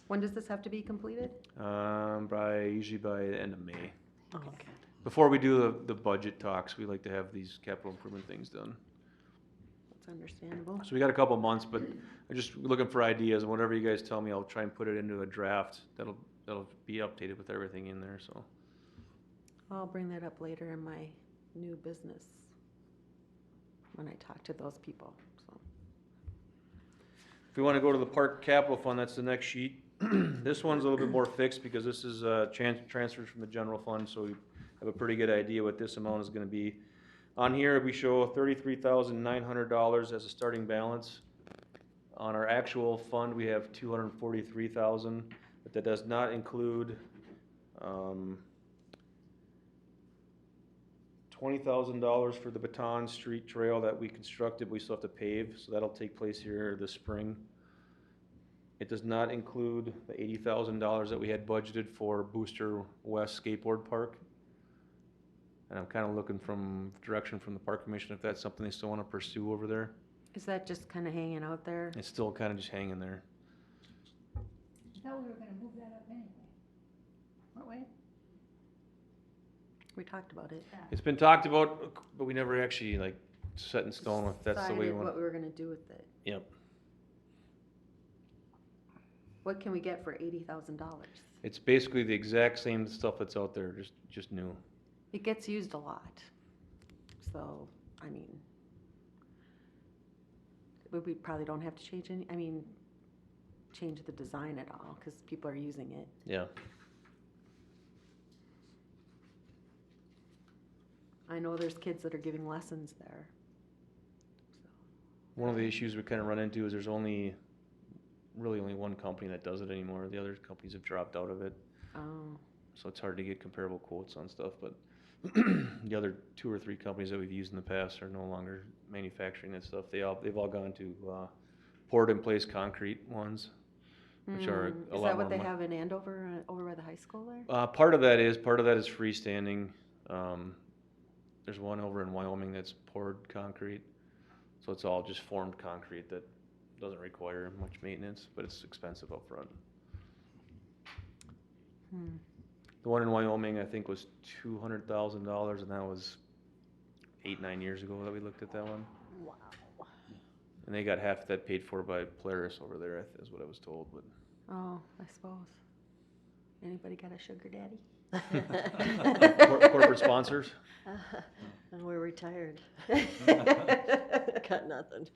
Speaker 1: When does this have to be completed?
Speaker 4: Usually by the end of May.
Speaker 3: Oh, okay.
Speaker 4: Before we do the budget talks, we like to have these capital improvement things done.
Speaker 1: That's understandable.
Speaker 4: So we got a couple months, but I'm just looking for ideas, and whatever you guys tell me, I'll try and put it into a draft that'll be updated with everything in there, so.
Speaker 1: I'll bring that up later in my new business when I talk to those people, so.
Speaker 4: If we wanna go to the park capital fund, that's the next sheet. This one's a little bit more fixed because this is, transfers from the general fund, so we have a pretty good idea what this amount is gonna be. On here, we show $33,900 as a starting balance. On our actual fund, we have $243,000, but that does not include, $20,000 for the Baton Street Trail that we constructed, we still have to pave, so that'll take place here this spring. It does not include the $80,000 that we had budgeted for Booster West Skateboard Park. And I'm kinda looking from direction from the Park Commission if that's something they still wanna pursue over there.
Speaker 1: Is that just kinda hanging out there?
Speaker 4: It's still kinda just hanging there.
Speaker 2: I thought we were gonna move that up anyway. Weren't we?
Speaker 1: We talked about it.
Speaker 4: It's been talked about, but we never actually like set in stone if that's the way we
Speaker 1: Decided
Speaker 4: want.
Speaker 1: what we were gonna do with it.
Speaker 4: Yep.
Speaker 1: What can we get for $80,000?
Speaker 4: It's basically the exact same stuff that's out there, just new.
Speaker 1: It gets used a lot, so, I mean, we probably don't have to change change the design at all, cause people are using it.
Speaker 4: Yeah.
Speaker 1: I know there's kids that are giving lessons there.
Speaker 4: One of the issues we kinda run into is there's really only one company that does it anymore. The other companies have dropped out of it.
Speaker 1: Oh,
Speaker 4: So it's hard to get comparable quotes on stuff, but the other 2 or 3 companies that we've used in the past are no longer manufacturing that stuff. They've all gone to, poured in place concrete ones, which are a
Speaker 1: Is
Speaker 4: lot
Speaker 1: that what
Speaker 4: more
Speaker 1: they
Speaker 4: mon-
Speaker 1: have in Andover, over by the high school there?
Speaker 4: Part of that is freestanding. There's one over in Wyoming that's poured concrete. So it's all just formed concrete that doesn't require much maintenance, but it's expensive up front.
Speaker 1: Hmm.
Speaker 4: The one in Wyoming, I think, was $200,000, and that was 8-9 years ago that we looked at that one.
Speaker 3: Wow.
Speaker 4: And they got half of that paid for by Polaris over there, is what I was told, but.
Speaker 1: Oh, I suppose. Anybody got a sugar daddy?
Speaker 4: Corporate sponsors?
Speaker 3: And we're retired. Got nothing.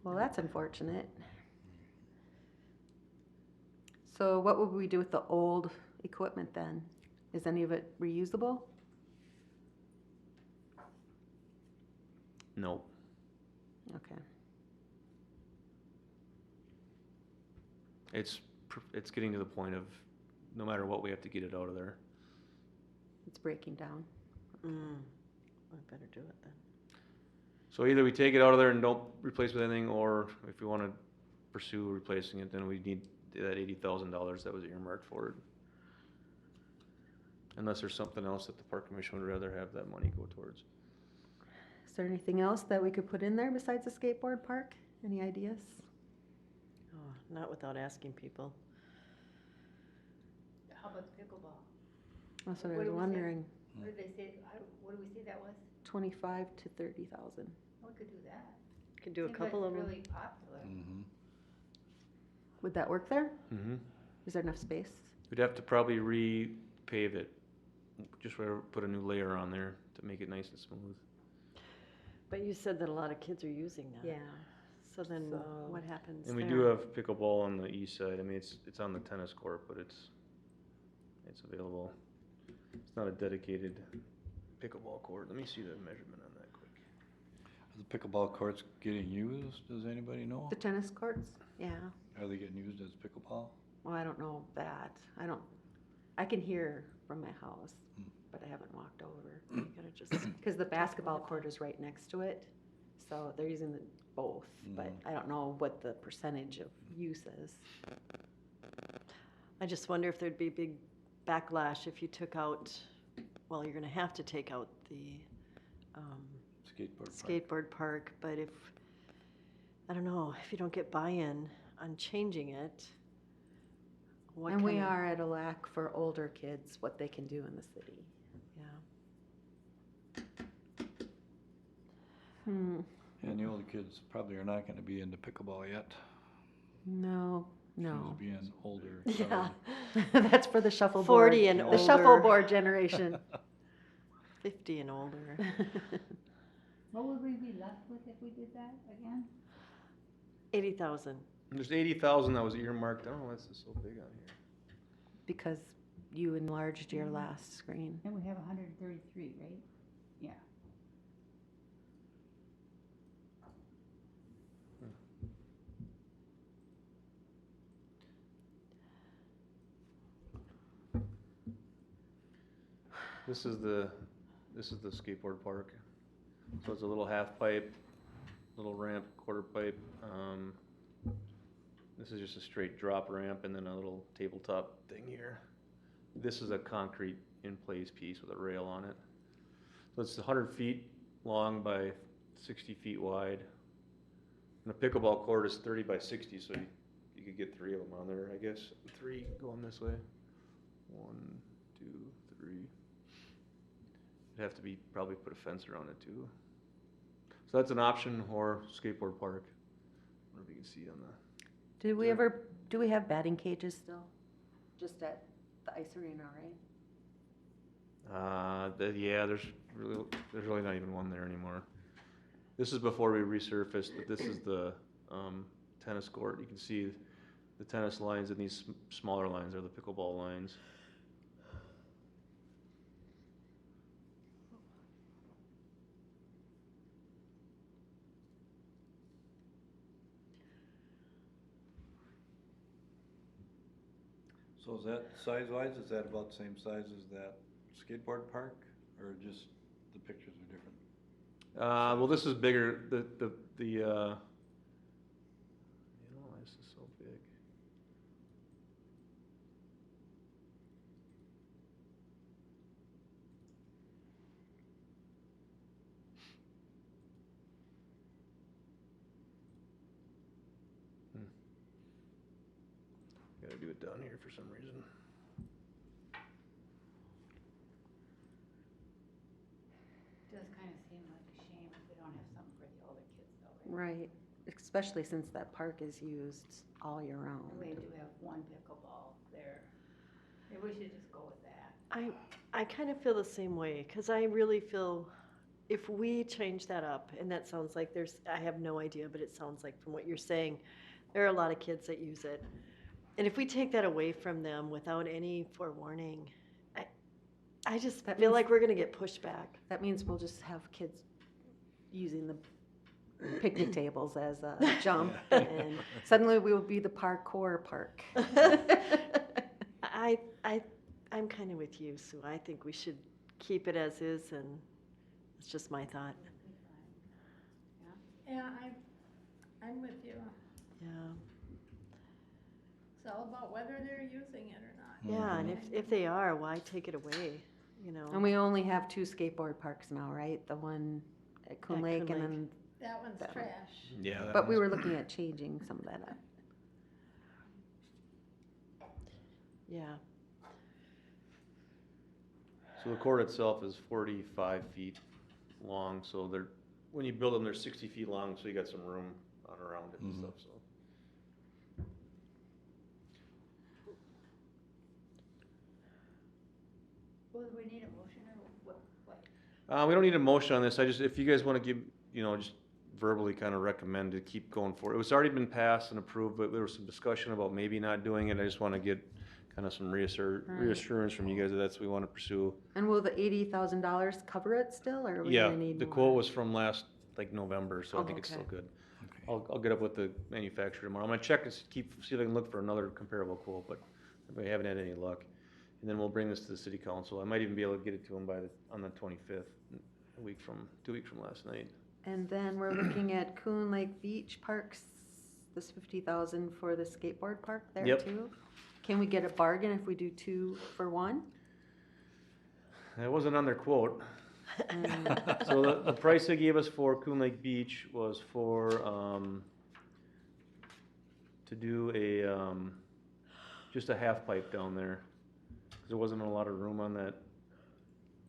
Speaker 1: Well, that's unfortunate. So what would we do with the old equipment then? Is any of it reusable?
Speaker 4: No.
Speaker 1: Okay.
Speaker 4: It's getting to the point of, no matter what, we have to get it out of there.
Speaker 1: It's breaking down.
Speaker 3: I better do it then.
Speaker 4: So either we take it out of there and don't replace with anything, or if we wanna pursue replacing it, then we need that $80,000 that was earmarked for it. Unless there's something else that the Park Commission would rather have that money go towards.
Speaker 1: Is there anything else that we could put in there besides the skateboard park? Any ideas?
Speaker 3: Oh, not without asking people.
Speaker 2: How about the pickleball?
Speaker 1: That's what I
Speaker 2: What
Speaker 1: was
Speaker 2: do we say?
Speaker 1: wondering.
Speaker 2: What did they say, what do we say that was?
Speaker 1: 25 to 30,000.
Speaker 2: We could do that.
Speaker 3: Could do a
Speaker 2: Seems like
Speaker 3: couple of them.
Speaker 2: really popular.
Speaker 1: Would that work there?
Speaker 4: Mm-hmm.
Speaker 1: Is there enough space?
Speaker 4: We'd have to probably repave it, just put a new layer on there to make it nice and smooth.
Speaker 3: But you said that a lot of kids are using that.
Speaker 1: Yeah.
Speaker 3: So then
Speaker 1: So-
Speaker 3: what happens
Speaker 4: And we
Speaker 3: there?
Speaker 4: do have pickleball on the east side. I mean, it's on the tennis court, but it's available. It's not a dedicated pickleball court. Let me see the measurement on that quick.
Speaker 5: Are the pickleball courts getting used, does anybody know?
Speaker 1: The tennis courts? Yeah.
Speaker 5: Are they getting used as pickleball?
Speaker 1: Well, I don't know that. I can hear from my house,
Speaker 5: Hmm.
Speaker 1: but I haven't walked over.
Speaker 3: You gotta just,
Speaker 1: Because the basketball court is right next to it, so they're using both, but
Speaker 5: Mhm.
Speaker 1: I don't know what the percentage of use is.
Speaker 3: I just wonder if there'd be big backlash if you took out, well, you're gonna have to take out the
Speaker 5: Skateboard park.
Speaker 3: skateboard park, but if, I don't know, if you don't get buy-in on changing it, what
Speaker 1: And we
Speaker 3: kind of-
Speaker 1: are at a lack for older kids, what they can do in the city.
Speaker 3: Yeah.
Speaker 1: Hmm,
Speaker 5: And the older kids probably are not gonna be into pickleball yet.
Speaker 1: no, No.
Speaker 5: She's being older.
Speaker 3: Yeah,
Speaker 1: That's for the shuffleboard.
Speaker 3: 40 and
Speaker 1: The
Speaker 3: older.
Speaker 1: shuffleboard generation.
Speaker 3: 50 and older.
Speaker 2: What would we be left with if we did that again?
Speaker 3: 80,000.
Speaker 4: There's 80,000 that was earmarked, I don't know why this is so big on here.
Speaker 1: Because you enlarged your last screen.
Speaker 2: And we have 133, right? Yeah.
Speaker 4: This is the skateboard park. So it's a little half pipe, little ramp, quarter pipe. This is just a straight drop ramp and then a little tabletop thing here. This is a concrete in place piece with a rail on it. So it's 100 feet long by 60 feet wide. And the pickleball court is 30 by 60, so you could get 3 of them on there, I guess. 3 going this way. 1, 2, 3. It'd have to be, probably put a fence around it too. So that's an option, or skateboard park. I don't know if you can see on the.
Speaker 1: Do we have batting cages still? Just at the ice arena, right?
Speaker 4: Yeah, there's really not even one there anymore. This is before we resurfaced, but this is the tennis court. You can see the tennis lines, and these smaller lines are the pickleball lines.
Speaker 5: So is that size-wise, is that about the same size as that skateboard park, or just the pictures are different?
Speaker 4: Well, this is bigger. You know, this is so big. Gotta do it down here for some reason.
Speaker 2: Does kind of seem like a shame if we don't have something for the older kids though, right?
Speaker 1: Right, especially since that park is used all year round.
Speaker 2: And we do have one pickleball there. Maybe we should just go with that.
Speaker 3: I kind of feel the same way, because I really feel if we change that up, and that sounds like I have no idea, but it sounds like from what you're saying, there are a lot of kids that use it. And if we take that away from them without any forewarning, I just
Speaker 1: That
Speaker 3: feel
Speaker 1: means-
Speaker 3: like we're gonna get pushback.
Speaker 1: That means we'll just have kids using the picnic tables as a jump, and suddenly we will be the parkour park.
Speaker 3: I'm kind of with you, Sue. I think we should keep it as is, and it's just my thought.
Speaker 7: Yeah, I'm with you.
Speaker 3: Yeah.
Speaker 7: It's all about whether they're using it or not.
Speaker 3: Yeah, and if they are, why take it away, you know?
Speaker 1: And we only have 2 skateboard parks now, right? The one at Coon
Speaker 3: At
Speaker 1: Lake
Speaker 3: Coon
Speaker 1: and
Speaker 3: Lake.
Speaker 1: then,
Speaker 7: That one's
Speaker 1: That one.
Speaker 7: trash.
Speaker 4: Yeah.
Speaker 1: but we were looking at changing some of that up.
Speaker 3: Yeah.
Speaker 4: So the court itself is 45 feet long, so when you build them, they're 60 feet long, so you got some room on around it and stuff, so.
Speaker 2: Well, do we need a motion or what?
Speaker 4: We don't need a motion on this, if you guys wanna give, just verbally kinda recommend to keep going forward. It was already been passed and approved, but there was some discussion about maybe not doing it. I just wanna get kinda some reassurance from you guys that that's what we wanna pursue.
Speaker 1: And will the $80,000 cover it still, or are we
Speaker 4: Yeah,
Speaker 1: gonna need
Speaker 4: the
Speaker 1: more?
Speaker 4: quote was from last, November, so I
Speaker 1: Oh,
Speaker 4: think it's still
Speaker 1: okay.
Speaker 4: good. I'll get up with the manufacturer tomorrow. I'm gonna check and see if I can look for another comparable quote, but we haven't had any luck. And then we'll bring this to the city council. I might even be able to get it to them on the 25th, 2 weeks from last night.
Speaker 1: And then we're looking at Coon Lake Beach Parks, this 50,000 for the skateboard park there
Speaker 4: Yep.
Speaker 1: too? Can we get a bargain if we do 2 for 1?
Speaker 4: It wasn't on their quote.
Speaker 1: Mm.
Speaker 4: So the price they gave us for Coon Lake Beach was for, to do just a half pipe down there. 'Cause there wasn't a lot of room on that.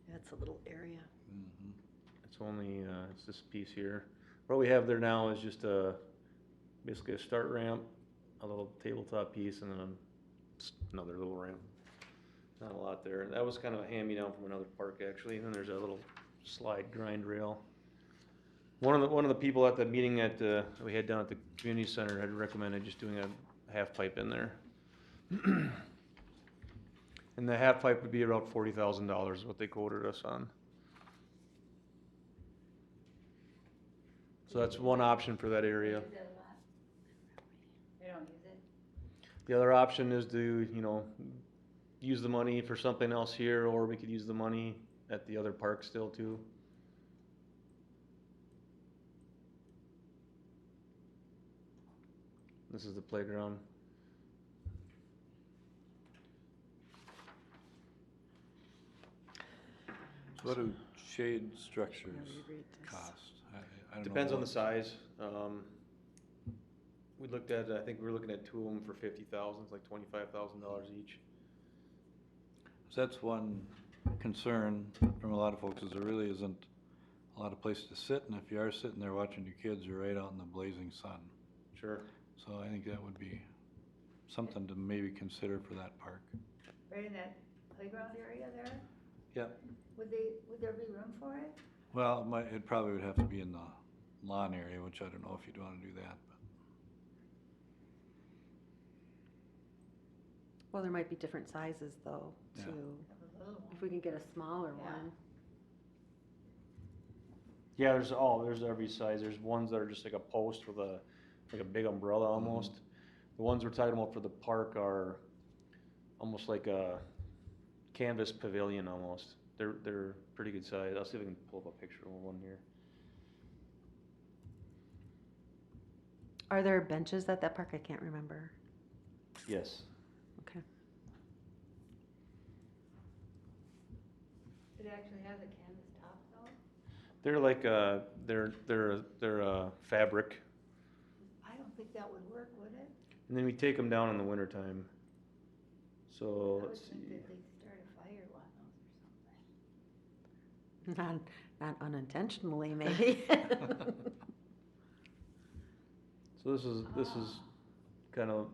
Speaker 3: That's a little area.
Speaker 4: It's only, it's this piece here. What we have there now is just basically a start ramp, a little tabletop piece and then another little ramp. Not a lot there. That was kind of a hand-me-down from another park, actually. And then there's a little slide grind rail. One of the people at the meeting we had down at the community center had recommended just doing a half pipe in there. And the half pipe would be about $40,000 is what they quoted us on. So that's one option for that area.
Speaker 2: Use it a lot? They don't use it?
Speaker 4: The other option is to, use the money for something else here, or we could use the money at the other park still too. This is the playground.
Speaker 5: So what do shade structures cost? I don't know
Speaker 4: Depends on the
Speaker 5: what-
Speaker 4: size. We looked at, I think we were looking at two of them for 50,000, it's like $25,000 each.
Speaker 5: So that's one concern from a lot of folks, is there really isn't a lot of place to sit, and if you are sitting there watching your kids, you're right out in the blazing sun.
Speaker 4: Sure.
Speaker 5: So I think that would be something to maybe consider for that park.
Speaker 2: Right in that playground area there?
Speaker 5: Yep.
Speaker 2: Would there be room for it?
Speaker 5: Well, it probably would have to be in the lawn area, which I don't know if you'd wanna do that, but.
Speaker 1: Well, there might be different sizes though,
Speaker 5: Yeah.
Speaker 1: too.
Speaker 2: Have a little one.
Speaker 1: If we can get a smaller
Speaker 2: Yeah.
Speaker 1: one.
Speaker 4: Yeah, there's every size. There's ones that are just like a post with like a big umbrella almost. The ones we're talking about for the park are almost like a canvas pavilion almost. They're pretty good size. I'll see if I can pull up a picture of one here.
Speaker 1: Are there benches at that park? I can't remember.
Speaker 4: Yes.
Speaker 1: Okay.
Speaker 2: It actually has a canvas top though?
Speaker 4: They're like they're fabric,
Speaker 2: I don't think that would work, would it?
Speaker 4: and then we take them down in the wintertime. So
Speaker 2: I would
Speaker 4: let's
Speaker 2: think
Speaker 4: see.
Speaker 2: that they'd start a fire on those or something.
Speaker 1: Not unintentionally, maybe.
Speaker 4: So this is kind of,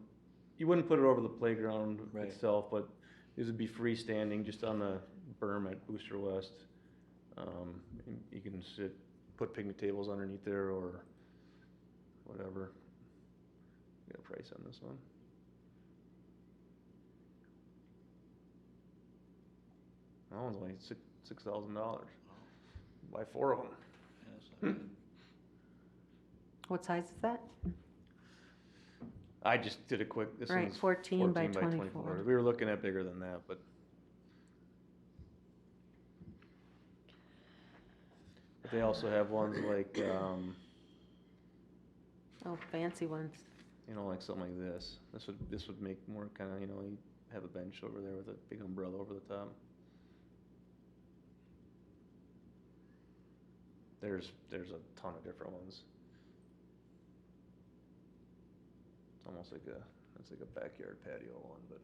Speaker 4: you wouldn't put it over the playground
Speaker 5: Right.
Speaker 4: itself, but these would be freestanding just on the berm at Booster West. And you can put picnic tables underneath there or whatever. Get a price on this one. That one's only $6,000. Buy 4 of them.
Speaker 5: Yeah, it's not bad.
Speaker 1: What size is that?
Speaker 4: I just did a quick, this
Speaker 1: Right,
Speaker 4: one's
Speaker 1: 14 by 24.
Speaker 4: We were looking at bigger than that, but. But they also have ones like,
Speaker 1: Oh, fancy ones.
Speaker 4: like something like this. This would make more kind of, you have a bench over there with a big umbrella over the top. There's a ton of different ones. It's almost like it's like a backyard patio one, but.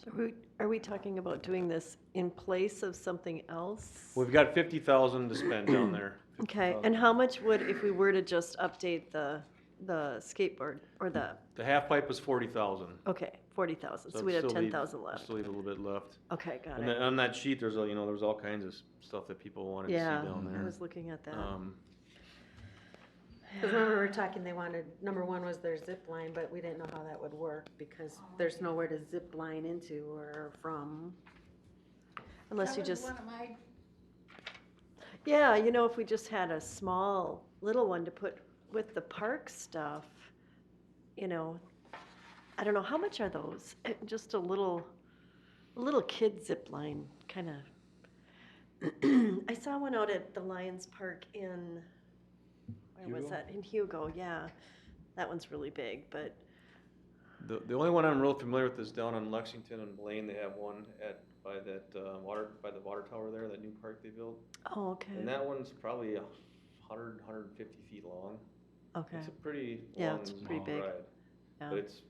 Speaker 3: So are we talking about doing this in place of something else?
Speaker 4: We've got 50,000 to spend down there.
Speaker 3: Okay,
Speaker 4: 50,000.
Speaker 3: and how much would, if we were to just update the skateboard, or the,
Speaker 4: The half pipe was 40,000.
Speaker 3: okay, 40,000, so
Speaker 4: it'd
Speaker 3: we'd have
Speaker 4: still leave-
Speaker 3: 10,000 left.
Speaker 4: Still leave a little bit left.
Speaker 3: Okay, got
Speaker 4: And
Speaker 3: it.
Speaker 4: then on that sheet, there was all kinds of stuff that people wanted to see
Speaker 3: Yeah,
Speaker 4: down there.
Speaker 3: I was looking at that.
Speaker 1: Because remember we were talking, they wanted, number one was their zip line, but we didn't know how that would work because there's nowhere to zip line into or from.
Speaker 3: Unless
Speaker 7: That
Speaker 3: you
Speaker 7: was
Speaker 3: just,
Speaker 7: one of my,
Speaker 3: yeah, if we just had a small, little one to put with the park stuff, I don't know, how much are those? Just a little kid zip line, kind of. I saw one out at the Lions Park in, where was
Speaker 5: Hugo?
Speaker 3: that? In Hugo, yeah. That one's really big, but,
Speaker 4: The only one I'm real familiar with is down on Lexington and Blaine. They have one by the water tower there, that new park they built.
Speaker 3: oh, okay,
Speaker 4: And that one's probably 150 feet long.
Speaker 3: okay,
Speaker 4: It's a pretty
Speaker 3: Yeah,
Speaker 4: long,
Speaker 3: it's pretty
Speaker 4: long
Speaker 3: big.
Speaker 4: ride.
Speaker 3: yeah.
Speaker 4: But it's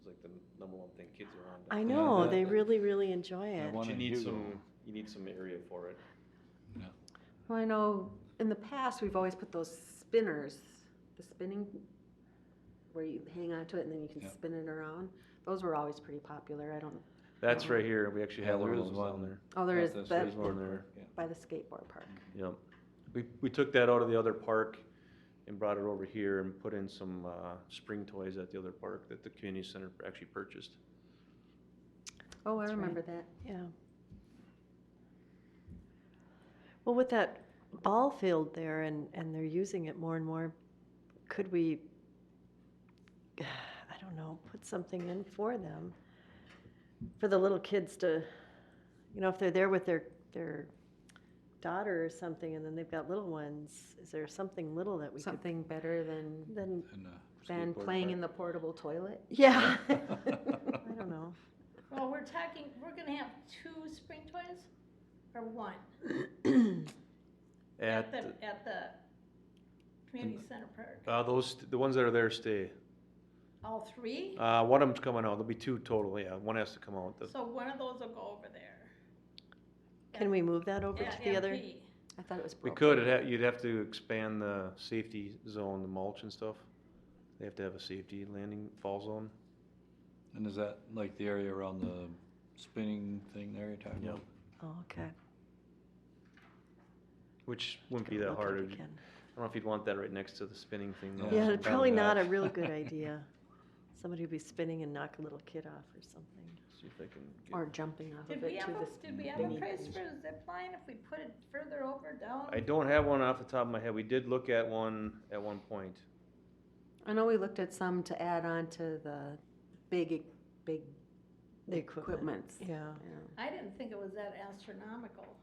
Speaker 4: like the number one thing kids are on.
Speaker 3: I
Speaker 4: down
Speaker 3: know,
Speaker 5: that-
Speaker 3: they really, really enjoy
Speaker 5: that
Speaker 3: it.
Speaker 5: one
Speaker 4: there.
Speaker 5: in
Speaker 4: You
Speaker 5: Hugo.
Speaker 4: need some area for it.
Speaker 1: Well, I know in the past, we've always put those spinners, the spinning, where you hang on to it and then you can
Speaker 5: Yep.
Speaker 1: spin it around. Those were always pretty popular. I don't,
Speaker 4: That's right here, we actually
Speaker 5: Yeah,
Speaker 4: have one
Speaker 5: there
Speaker 4: of
Speaker 5: is
Speaker 4: those
Speaker 5: one.
Speaker 4: down there.
Speaker 1: oh, there is,
Speaker 5: That's
Speaker 1: that,
Speaker 4: There's one there.
Speaker 5: Yeah.
Speaker 1: by the skateboard park.
Speaker 4: Yep. We took that out of the other park and brought it over here and put in some, spring toys at the other park that the community center actually purchased.
Speaker 1: Oh, I
Speaker 3: That's right.
Speaker 1: remember that.
Speaker 3: Yeah. Well, with that ball field there and they're using it more and more, could we, I don't know, put something in for them? For the little kids to, you know, if they're there with their daughter or something and then they've got little ones, is there something little that we could,
Speaker 1: Something better than
Speaker 3: then,
Speaker 5: And,
Speaker 1: than
Speaker 5: skateboard
Speaker 1: playing
Speaker 5: park.
Speaker 1: in the portable toilet?
Speaker 3: yeah. I don't know.
Speaker 7: Well, we're gonna have 2 spring toys, or 1?
Speaker 4: At,
Speaker 7: At the community center park.
Speaker 4: those, the ones that are there stay.
Speaker 7: All 3?
Speaker 4: One of them's coming out, there'll be 2 total, yeah, one has to come out.
Speaker 7: So one of those will go over there.
Speaker 3: Can we move that over
Speaker 7: At
Speaker 3: to the other?
Speaker 7: MP.
Speaker 1: I thought it was
Speaker 4: We
Speaker 1: broken.
Speaker 4: could, you'd have to expand the safety zone, the mulch and stuff. They have to have a safety landing fall zone.
Speaker 5: And is that like the area around the spinning thing there you're talking
Speaker 4: Yep.
Speaker 5: about?
Speaker 3: Oh, okay.
Speaker 4: Which wouldn't be
Speaker 3: Gotta
Speaker 4: that
Speaker 3: look at
Speaker 4: hard.
Speaker 3: it
Speaker 4: I don't
Speaker 3: again.
Speaker 4: know if you'd want that right next to the spinning thing though.
Speaker 5: Yeah,
Speaker 3: Yeah,
Speaker 5: some
Speaker 3: probably not a
Speaker 5: back.
Speaker 3: real good idea. Somebody would be spinning and knock a little kid off or something.
Speaker 4: See if I can get.
Speaker 1: Or jumping off
Speaker 7: Did
Speaker 1: of
Speaker 7: we
Speaker 1: it
Speaker 7: have
Speaker 1: to
Speaker 7: a,
Speaker 1: this.
Speaker 7: did we have a
Speaker 1: thingy
Speaker 7: price
Speaker 1: thing.
Speaker 7: for a zip line if we put it further over, down?
Speaker 4: I don't have one off the top of my head. We did look at one at one point.
Speaker 1: I know we looked at some to add on to the big
Speaker 3: The equipment.
Speaker 1: equipments.
Speaker 3: Yeah.
Speaker 1: Yeah.
Speaker 7: I didn't think it was that astronomical.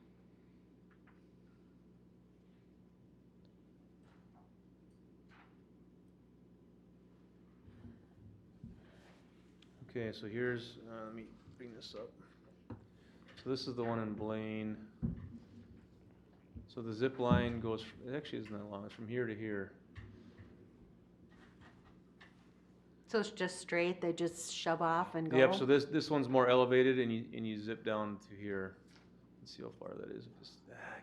Speaker 4: Okay, so here's, let me bring this up. So this is the one in Blaine. So the zip line goes, it actually isn't that long, it's from here to here.
Speaker 1: So it's just straight, they just shove off and go?
Speaker 4: Yep, so this one's more elevated and you zip down to here. Let's see how far that is. If this,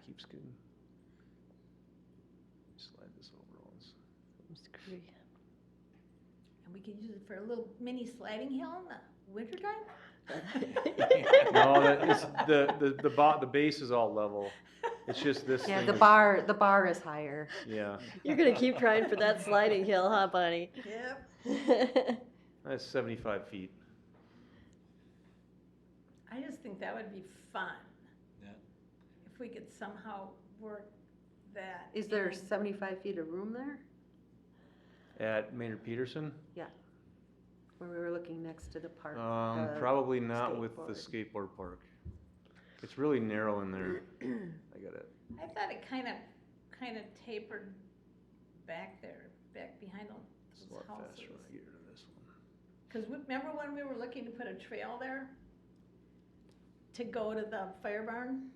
Speaker 4: keeps getting. Slide this over once.
Speaker 3: Screwy.
Speaker 7: And we could use it for a little mini sliding hill in the wintertime?
Speaker 4: No, that is, the base is all level. It's just this
Speaker 1: Yeah,
Speaker 4: thing
Speaker 1: the
Speaker 4: is-
Speaker 1: bar is higher.
Speaker 4: Yeah,
Speaker 3: You're gonna keep trying for that sliding hill, huh, Bonnie?
Speaker 7: Yep.
Speaker 4: that's 75 feet.
Speaker 7: I just think that would be fun.
Speaker 5: Yeah.
Speaker 7: If we could somehow work that.
Speaker 1: Is there
Speaker 7: in.
Speaker 1: 75 feet of room there?
Speaker 4: At Maynard Peterson?
Speaker 1: Where we were looking next to the park?
Speaker 4: Probably not with the skateboard park. It's really narrow in there. I got it.
Speaker 7: I thought it kind of tapered back there, back behind
Speaker 4: It's a
Speaker 7: those
Speaker 4: lot
Speaker 7: houses.
Speaker 4: faster when I get rid of this one.
Speaker 7: Because remember when we were looking to put a trail there? To go to the fire barn?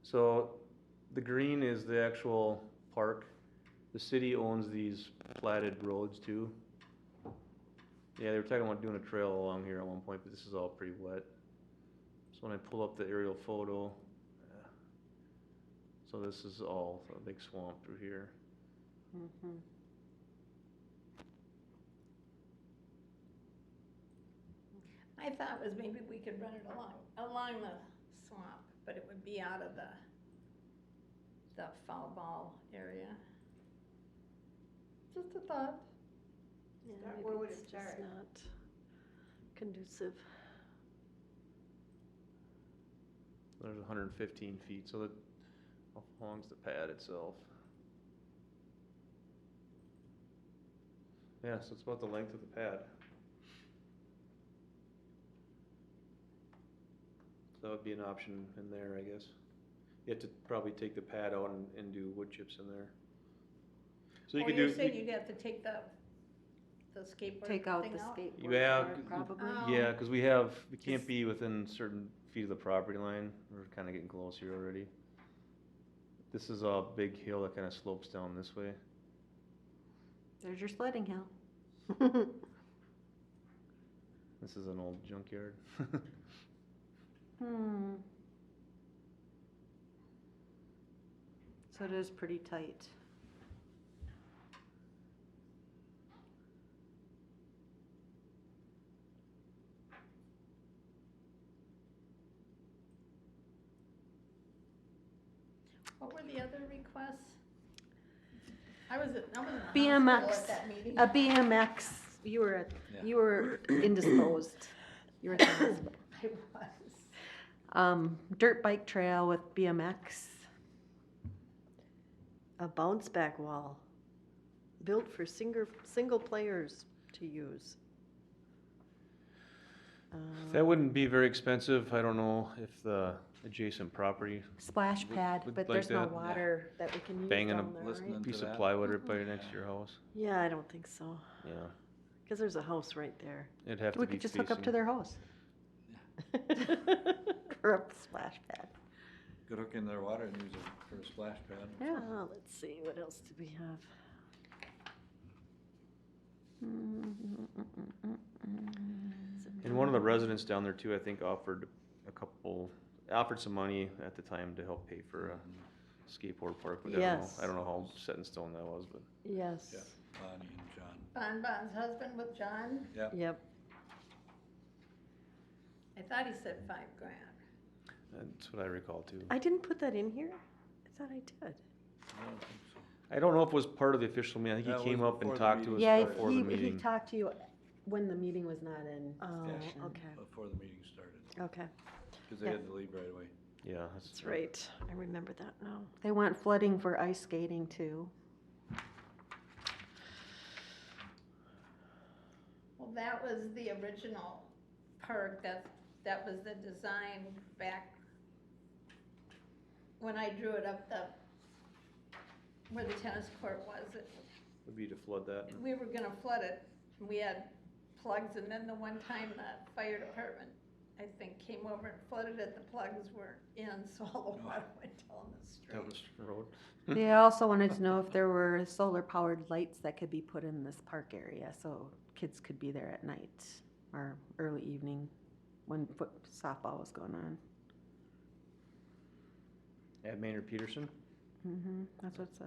Speaker 4: So the green is the actual park. The city owns these platted roads too. Yeah, they were talking about doing a trail along here at one point, but this is all pretty wet. So when I pull up the aerial photo, so this is all a big swamp through here.
Speaker 1: Mhm.
Speaker 7: My thought was maybe we could run it along the swamp, but it would be out of the foul ball area. Just a thought.
Speaker 3: Yeah,
Speaker 7: Start-
Speaker 3: maybe
Speaker 7: where would
Speaker 3: it's
Speaker 7: it
Speaker 3: just
Speaker 7: start?
Speaker 3: not conducive.
Speaker 4: There's 115 feet, so that, how long's the pad itself? Yeah, so it's about the length of the pad. So that would be an option in there, I guess. You have to probably take the pad out and do wood chips in there. So you could
Speaker 7: You're
Speaker 4: do,
Speaker 7: saying you'd have to take the skateboard
Speaker 1: Take out
Speaker 7: thing
Speaker 1: the
Speaker 7: out?
Speaker 1: skateboard park, probably.
Speaker 7: Oh.
Speaker 4: yeah, cause we can't be within certain feet of the property line. We're kinda getting close here already. This is a big hill that kinda slopes down this way.
Speaker 1: There's your sledding hill.
Speaker 4: This is an old junkyard.
Speaker 1: So it is pretty tight.
Speaker 7: What were the other requests? I was in the
Speaker 1: BMX,
Speaker 7: hospital at that meeting.
Speaker 1: a BMX, you were indisposed. You were at the hospital.
Speaker 7: I was.
Speaker 1: Dirt bike trail with BMX.
Speaker 3: A bounce back wall, built for single players to use.
Speaker 4: That wouldn't be very expensive. I don't know if the adjacent property,
Speaker 1: Splash pad,
Speaker 4: would
Speaker 1: but
Speaker 4: like
Speaker 1: there's no
Speaker 4: that.
Speaker 1: water that we can use
Speaker 4: Banging
Speaker 1: down there,
Speaker 5: listening
Speaker 1: right?
Speaker 5: to
Speaker 4: piece of
Speaker 5: that.
Speaker 4: plywood right by next to your house.
Speaker 3: Yeah, I don't think so,
Speaker 4: Yeah,
Speaker 3: because there's a house right there.
Speaker 4: it'd have to
Speaker 1: We
Speaker 4: be
Speaker 1: could just hook up to
Speaker 4: facing-
Speaker 1: their house for a splash pad.
Speaker 5: Could hook in their water and use it for a splash pad.
Speaker 1: Yeah.
Speaker 3: Let's see, what else do we have?
Speaker 4: And one of the residents down there too, I think offered some money at the time to help pay for a skateboard park, but
Speaker 3: Yes.
Speaker 4: I don't know how set in stone that was, but.
Speaker 3: Yes.
Speaker 5: Yeah, Bonnie and John.
Speaker 7: Bon's husband with John,
Speaker 5: Yep.
Speaker 3: Yep.
Speaker 7: I thought he said $5,000.
Speaker 4: That's what I recall too.
Speaker 3: I didn't put that in here? I thought I did.
Speaker 5: I don't think so.
Speaker 4: I don't know if it was part of the official meeting. I
Speaker 5: That
Speaker 4: think he came
Speaker 5: was
Speaker 4: up and
Speaker 5: before the
Speaker 4: talked to us
Speaker 5: meeting
Speaker 4: before the
Speaker 1: He
Speaker 4: meeting.
Speaker 1: talked to you when the meeting was not in
Speaker 3: Oh,
Speaker 1: session.
Speaker 3: okay,
Speaker 5: Before the meeting started,
Speaker 3: okay.
Speaker 5: because they
Speaker 1: Yeah.
Speaker 5: had to leave right away.
Speaker 4: Yeah,
Speaker 3: That's right. I remember that now.
Speaker 1: They went flooding for ice skating too.
Speaker 7: Well, that was the original park, that was the design back when I drew it up where the tennis court was.
Speaker 4: would be to flood that.
Speaker 7: We were gonna flood it, we had plugs, and then the one time the fire department, I think, came over and flooded it, the plugs weren't in, so all the water went down the street.
Speaker 4: Down the road.
Speaker 1: They also wanted to know if there were solar powered lights that could be put in this park area, so kids could be there at night or early evening when softball was going on.
Speaker 4: At Maynard Peterson?
Speaker 1: That's what it says.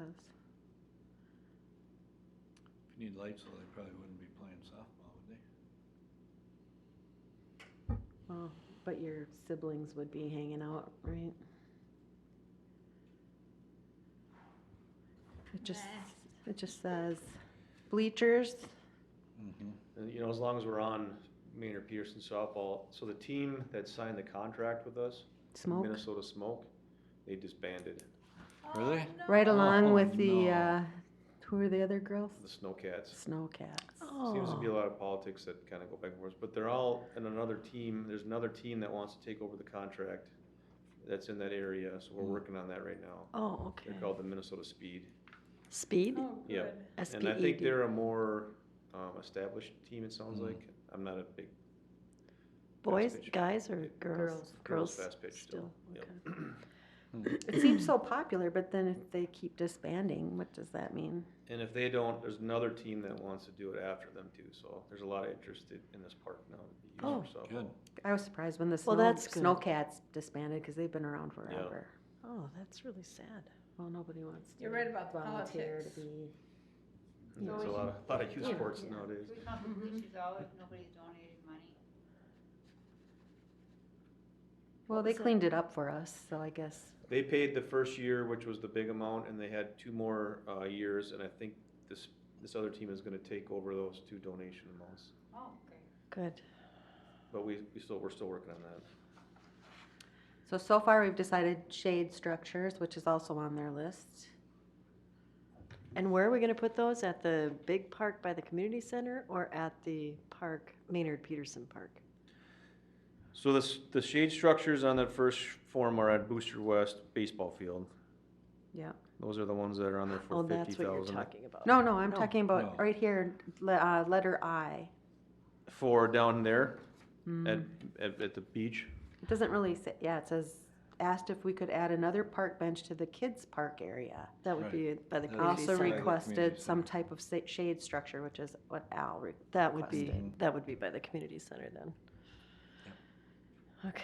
Speaker 5: If you need lights, though, they probably wouldn't be playing softball, would they?
Speaker 1: Well, but your siblings would be hanging out, right? It just says bleachers.
Speaker 5: Mm-hmm.
Speaker 4: And, as long as we're on Maynard Peterson softball, so the team that signed the contract with us,
Speaker 1: Smoke.
Speaker 4: Minnesota Smoke, they disbanded.
Speaker 5: Really?
Speaker 7: Oh, no.
Speaker 1: Right along
Speaker 5: Oh,
Speaker 1: with the,
Speaker 5: no.
Speaker 1: who are the other girls?
Speaker 4: The Snowcats.
Speaker 1: Snowcats.
Speaker 4: Seems to be a
Speaker 3: Oh,
Speaker 4: lot of politics that kind of go back and forth, but they're all in another team. There's another team that wants to take over the contract that's in that area, so we're working on that right now.
Speaker 3: oh, okay.
Speaker 4: They're called the Minnesota Speed.
Speaker 3: Speed?
Speaker 7: Oh,
Speaker 4: Yeah.
Speaker 7: good.
Speaker 4: And I think
Speaker 3: SPED.
Speaker 4: they're a more established team, it sounds
Speaker 5: Mhm.
Speaker 4: like. I'm not a big
Speaker 3: Boys,
Speaker 4: pitch.
Speaker 3: guys, or girls?
Speaker 4: Girls fast pitch still. Yep.
Speaker 3: Okay.
Speaker 1: It seems so popular, but then if they keep disbanding, what does that mean?
Speaker 4: And if they don't, there's another team that wants to do it after them too, so there's a lot of interest in this park now to be used
Speaker 3: Oh,
Speaker 4: for
Speaker 5: good.
Speaker 4: softball.
Speaker 1: I was surprised when the
Speaker 3: Well, that's good.
Speaker 1: Snowcats disbanded, because they've been around forever.
Speaker 3: Oh, that's really sad.
Speaker 1: Well, nobody wants to
Speaker 7: You're right about the
Speaker 1: volunteer to
Speaker 7: politics.
Speaker 1: be.
Speaker 4: And There's a lot of youth
Speaker 1: Yeah.
Speaker 4: sports
Speaker 1: Yeah.
Speaker 4: nowadays.
Speaker 2: We come from bleachers out, nobody's donated money.
Speaker 1: Well, they cleaned it up for us, so I guess.
Speaker 4: They paid the first year, which was the big amount, and they had 2 more years, and I think this other team is gonna take over those 2 donation amounts.
Speaker 2: Oh, okay.
Speaker 3: Good.
Speaker 4: But we're still working on that.
Speaker 1: So far, we've decided shade structures, which is also on their list.
Speaker 3: And where are we gonna put those? At the big park by the community center or at the park, Maynard Peterson Park?
Speaker 4: So the shade structures on that first form are at Booster West Baseball Field.
Speaker 1: Yeah.
Speaker 4: Those are the ones that are on there for
Speaker 3: Oh, that's what you're
Speaker 4: 50,000.
Speaker 3: talking about.
Speaker 1: No, I'm
Speaker 3: No.
Speaker 1: talking about
Speaker 5: No.
Speaker 1: right here, letter I.
Speaker 4: For down there
Speaker 1: Mm.
Speaker 4: at the beach.
Speaker 1: It doesn't really say, yeah, it says, asked if we could add another park bench to the kids' park area.
Speaker 3: That would be by the
Speaker 5: That
Speaker 3: community
Speaker 1: Also
Speaker 5: Community
Speaker 3: center.
Speaker 1: requested
Speaker 5: community
Speaker 1: some
Speaker 5: center.
Speaker 1: type of shade structure, which is what Al requested.
Speaker 3: That would be,
Speaker 5: Requested.
Speaker 3: that would be by the community center then. Okay.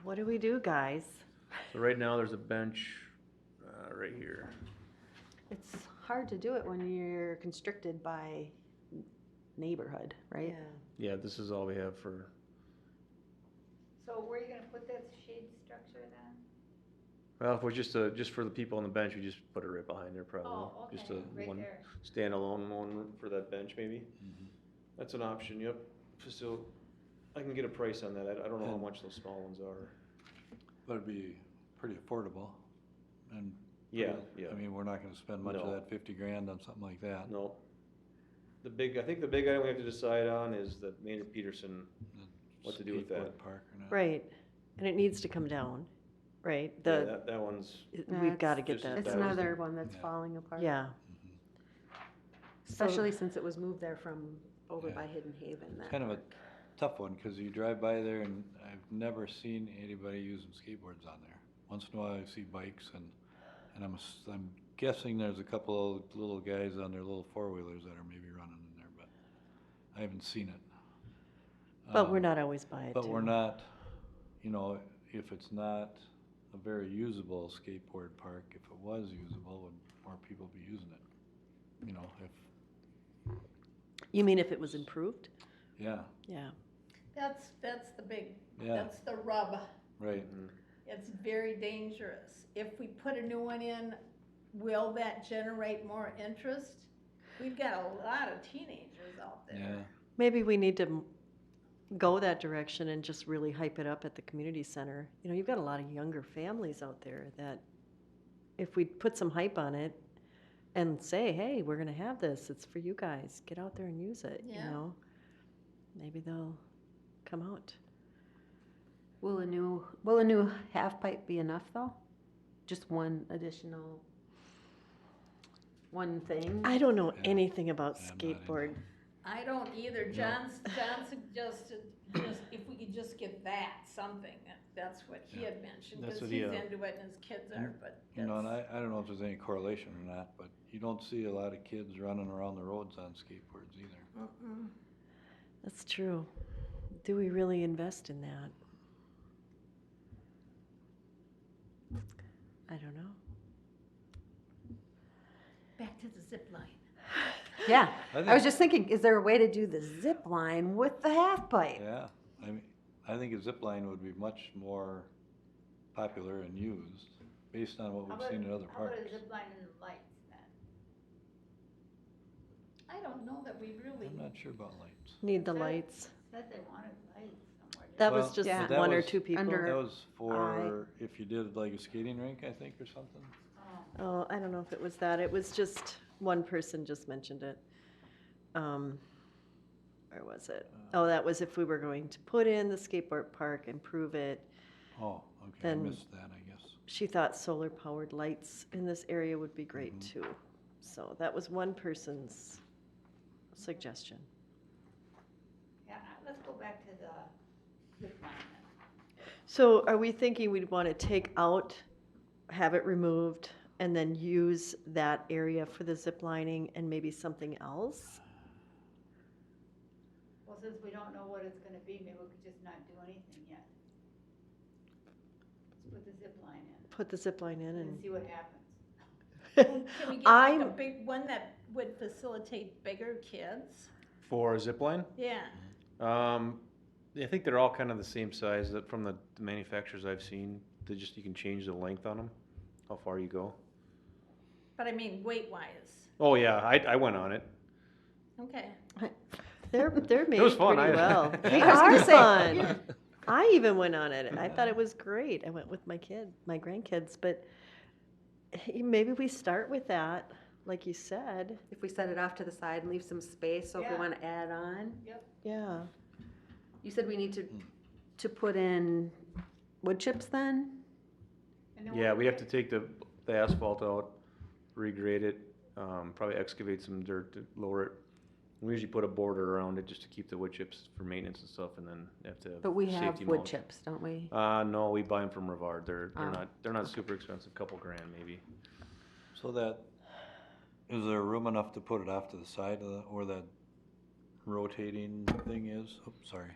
Speaker 3: What do we do, guys?
Speaker 4: So right now, there's a bench right here.
Speaker 1: It's hard to do it when you're constricted by neighborhood, right?
Speaker 4: Yeah, this is all we have for,
Speaker 2: So where are you gonna put that shade structure then?
Speaker 4: Well, if we're just for the people on the bench, we just put it right behind there probably.
Speaker 2: Oh,
Speaker 4: Just
Speaker 2: okay,
Speaker 4: a
Speaker 2: right
Speaker 4: one
Speaker 2: there.
Speaker 4: standalone one for that bench maybe.
Speaker 5: Mhm.
Speaker 4: That's an option, yep. Still, I can get a price on that. I don't know how
Speaker 5: And-
Speaker 4: much those small ones are.
Speaker 5: But it'd be pretty affordable and.
Speaker 4: Yeah,
Speaker 5: pretty-
Speaker 4: yeah.
Speaker 5: I mean, we're not gonna spend much of
Speaker 4: No.
Speaker 5: that 50 grand on something like that.
Speaker 4: No. I think the big item we have to decide on is the Maynard Peterson, what to do with that.
Speaker 5: Skateboard park or not.
Speaker 3: Right, and it needs to come down, right?
Speaker 4: Yeah,
Speaker 3: The,
Speaker 4: that one's,
Speaker 3: we've gotta get
Speaker 4: just as
Speaker 3: that.
Speaker 1: It's
Speaker 4: that was
Speaker 1: another one that's
Speaker 5: Yeah.
Speaker 1: falling apart.
Speaker 3: Yeah,
Speaker 5: Mhm.
Speaker 1: Especially since it was moved there from over
Speaker 5: Yeah.
Speaker 1: by Hidden Haven. That
Speaker 5: Kind of a
Speaker 1: park.
Speaker 5: tough one, cause you drive by there and I've never seen anybody using skateboards on there. Once in a while I see bikes and I'm guessing there's a couple of little guys on their little four-wheelers that are maybe running in there, but I haven't seen it.
Speaker 3: but we're
Speaker 5: Um,
Speaker 3: not always by it
Speaker 5: But we're
Speaker 3: too.
Speaker 5: not, you know, if it's not a very usable skateboard park, if it was usable, would more people be using it? You know, if,
Speaker 3: You mean if it was improved?
Speaker 5: yeah,
Speaker 3: Yeah,
Speaker 7: That's the big,
Speaker 5: yeah,
Speaker 7: that's the rub.
Speaker 5: right.
Speaker 7: It's very dangerous. If we put a new one in, will that generate more interest? We've got a lot of teenagers out there.
Speaker 5: Yeah,
Speaker 3: maybe we need to go that direction and just really hype it up at the community center. You know, you've got a lot of younger families out there that if we put some hype on it and say, hey, we're gonna have this, it's for you guys, get out there and use it, you
Speaker 7: Yeah.
Speaker 3: know? Maybe they'll come out.
Speaker 1: Will a new half pipe be enough though? Just one additional, one thing?
Speaker 3: I don't know
Speaker 5: Yeah.
Speaker 3: anything about
Speaker 5: Yeah, I'm not in
Speaker 3: skateboard.
Speaker 7: I don't either. John suggested just, if we could just get that, something, that's what he had mentioned,
Speaker 5: That's
Speaker 7: because
Speaker 5: what
Speaker 7: he's
Speaker 5: he,
Speaker 7: into it and his kids are, but
Speaker 5: you know, and
Speaker 7: that's-
Speaker 5: I don't know if there's any correlation or not, but you don't see a lot of kids running around the roads on skateboards either.
Speaker 7: Mm-mm.
Speaker 3: That's true. Do we really invest in that? I don't know.
Speaker 7: Back to the zip line.
Speaker 1: Yeah,
Speaker 5: I
Speaker 1: I was
Speaker 5: think-
Speaker 1: just thinking, is there a way to do the zip line with the half pipe?
Speaker 5: Yeah, I mean, I think a zip line would be much more popular and used, based on what we've seen in other
Speaker 2: How about
Speaker 5: parks.
Speaker 2: a zip line and lights then?
Speaker 7: I don't know that we really,
Speaker 5: I'm not sure about lights.
Speaker 3: Need the
Speaker 2: Said-
Speaker 3: lights.
Speaker 2: Said they wanted lights somewhere.
Speaker 3: That
Speaker 5: Well,
Speaker 3: was just
Speaker 1: Yeah.
Speaker 5: but that
Speaker 3: one or
Speaker 5: was
Speaker 3: two people.
Speaker 1: under-
Speaker 5: That was for if you did like a skating rink, I think, or something.
Speaker 2: Oh.
Speaker 3: Oh, I don't know if it was that. It was just, one person just mentioned it. Where was it? Oh, that was if we were going to put in the skateboard park, improve it.
Speaker 5: Oh, okay, I
Speaker 3: Then-
Speaker 5: missed that, I guess.
Speaker 3: She thought solar powered lights in this area would be great
Speaker 5: Mhm.
Speaker 3: too. So that was one person's suggestion.
Speaker 2: Yeah, let's go back to the zip line then.
Speaker 3: So are we thinking we'd want to take out, have it removed, and then use that area for the zip lining and maybe something else?
Speaker 2: Well, since we don't know what it's gonna be, maybe we could just not do anything yet. Let's put the zip line in
Speaker 3: Put the zip line in
Speaker 2: and see what happens.
Speaker 7: can we get like a
Speaker 3: I'm-
Speaker 7: big one that would facilitate bigger kids?
Speaker 4: for a zip line,
Speaker 7: Yeah.
Speaker 4: I think they're all kind of the same size that from the manufacturers I've seen. You can change the length on them, how far you go.
Speaker 7: But I mean, weight-wise.
Speaker 4: Oh, yeah, I went on it.
Speaker 7: Okay.
Speaker 3: They're made
Speaker 4: was
Speaker 3: pretty
Speaker 4: fun.
Speaker 3: well.
Speaker 1: I
Speaker 3: They
Speaker 1: was gonna
Speaker 3: are
Speaker 1: say,
Speaker 3: fun. I even went on it. I thought it was great. I went with my grandkids, but maybe we start with that, like you said.
Speaker 1: If we set it off to the side and leave some space, so if we
Speaker 2: Yeah.
Speaker 1: wanna add on.
Speaker 3: Yeah.
Speaker 1: You said we need to put in wood chips then?
Speaker 2: And then
Speaker 4: Yeah,
Speaker 2: what
Speaker 4: we
Speaker 2: do
Speaker 4: have to take the asphalt out, regrade it, probably excavate some dirt to lower it. We usually put a border around it just to keep the wood chips for maintenance and stuff, and then have to have
Speaker 1: But we have
Speaker 4: safety
Speaker 1: wood
Speaker 4: mulch.
Speaker 1: chips, don't we?
Speaker 4: No, we buy them from Rivard. They're
Speaker 1: Oh.
Speaker 4: not super expensive, couple grand maybe.
Speaker 5: So that, is there room enough to put it off to the side of where that rotating thing is? Oops, sorry.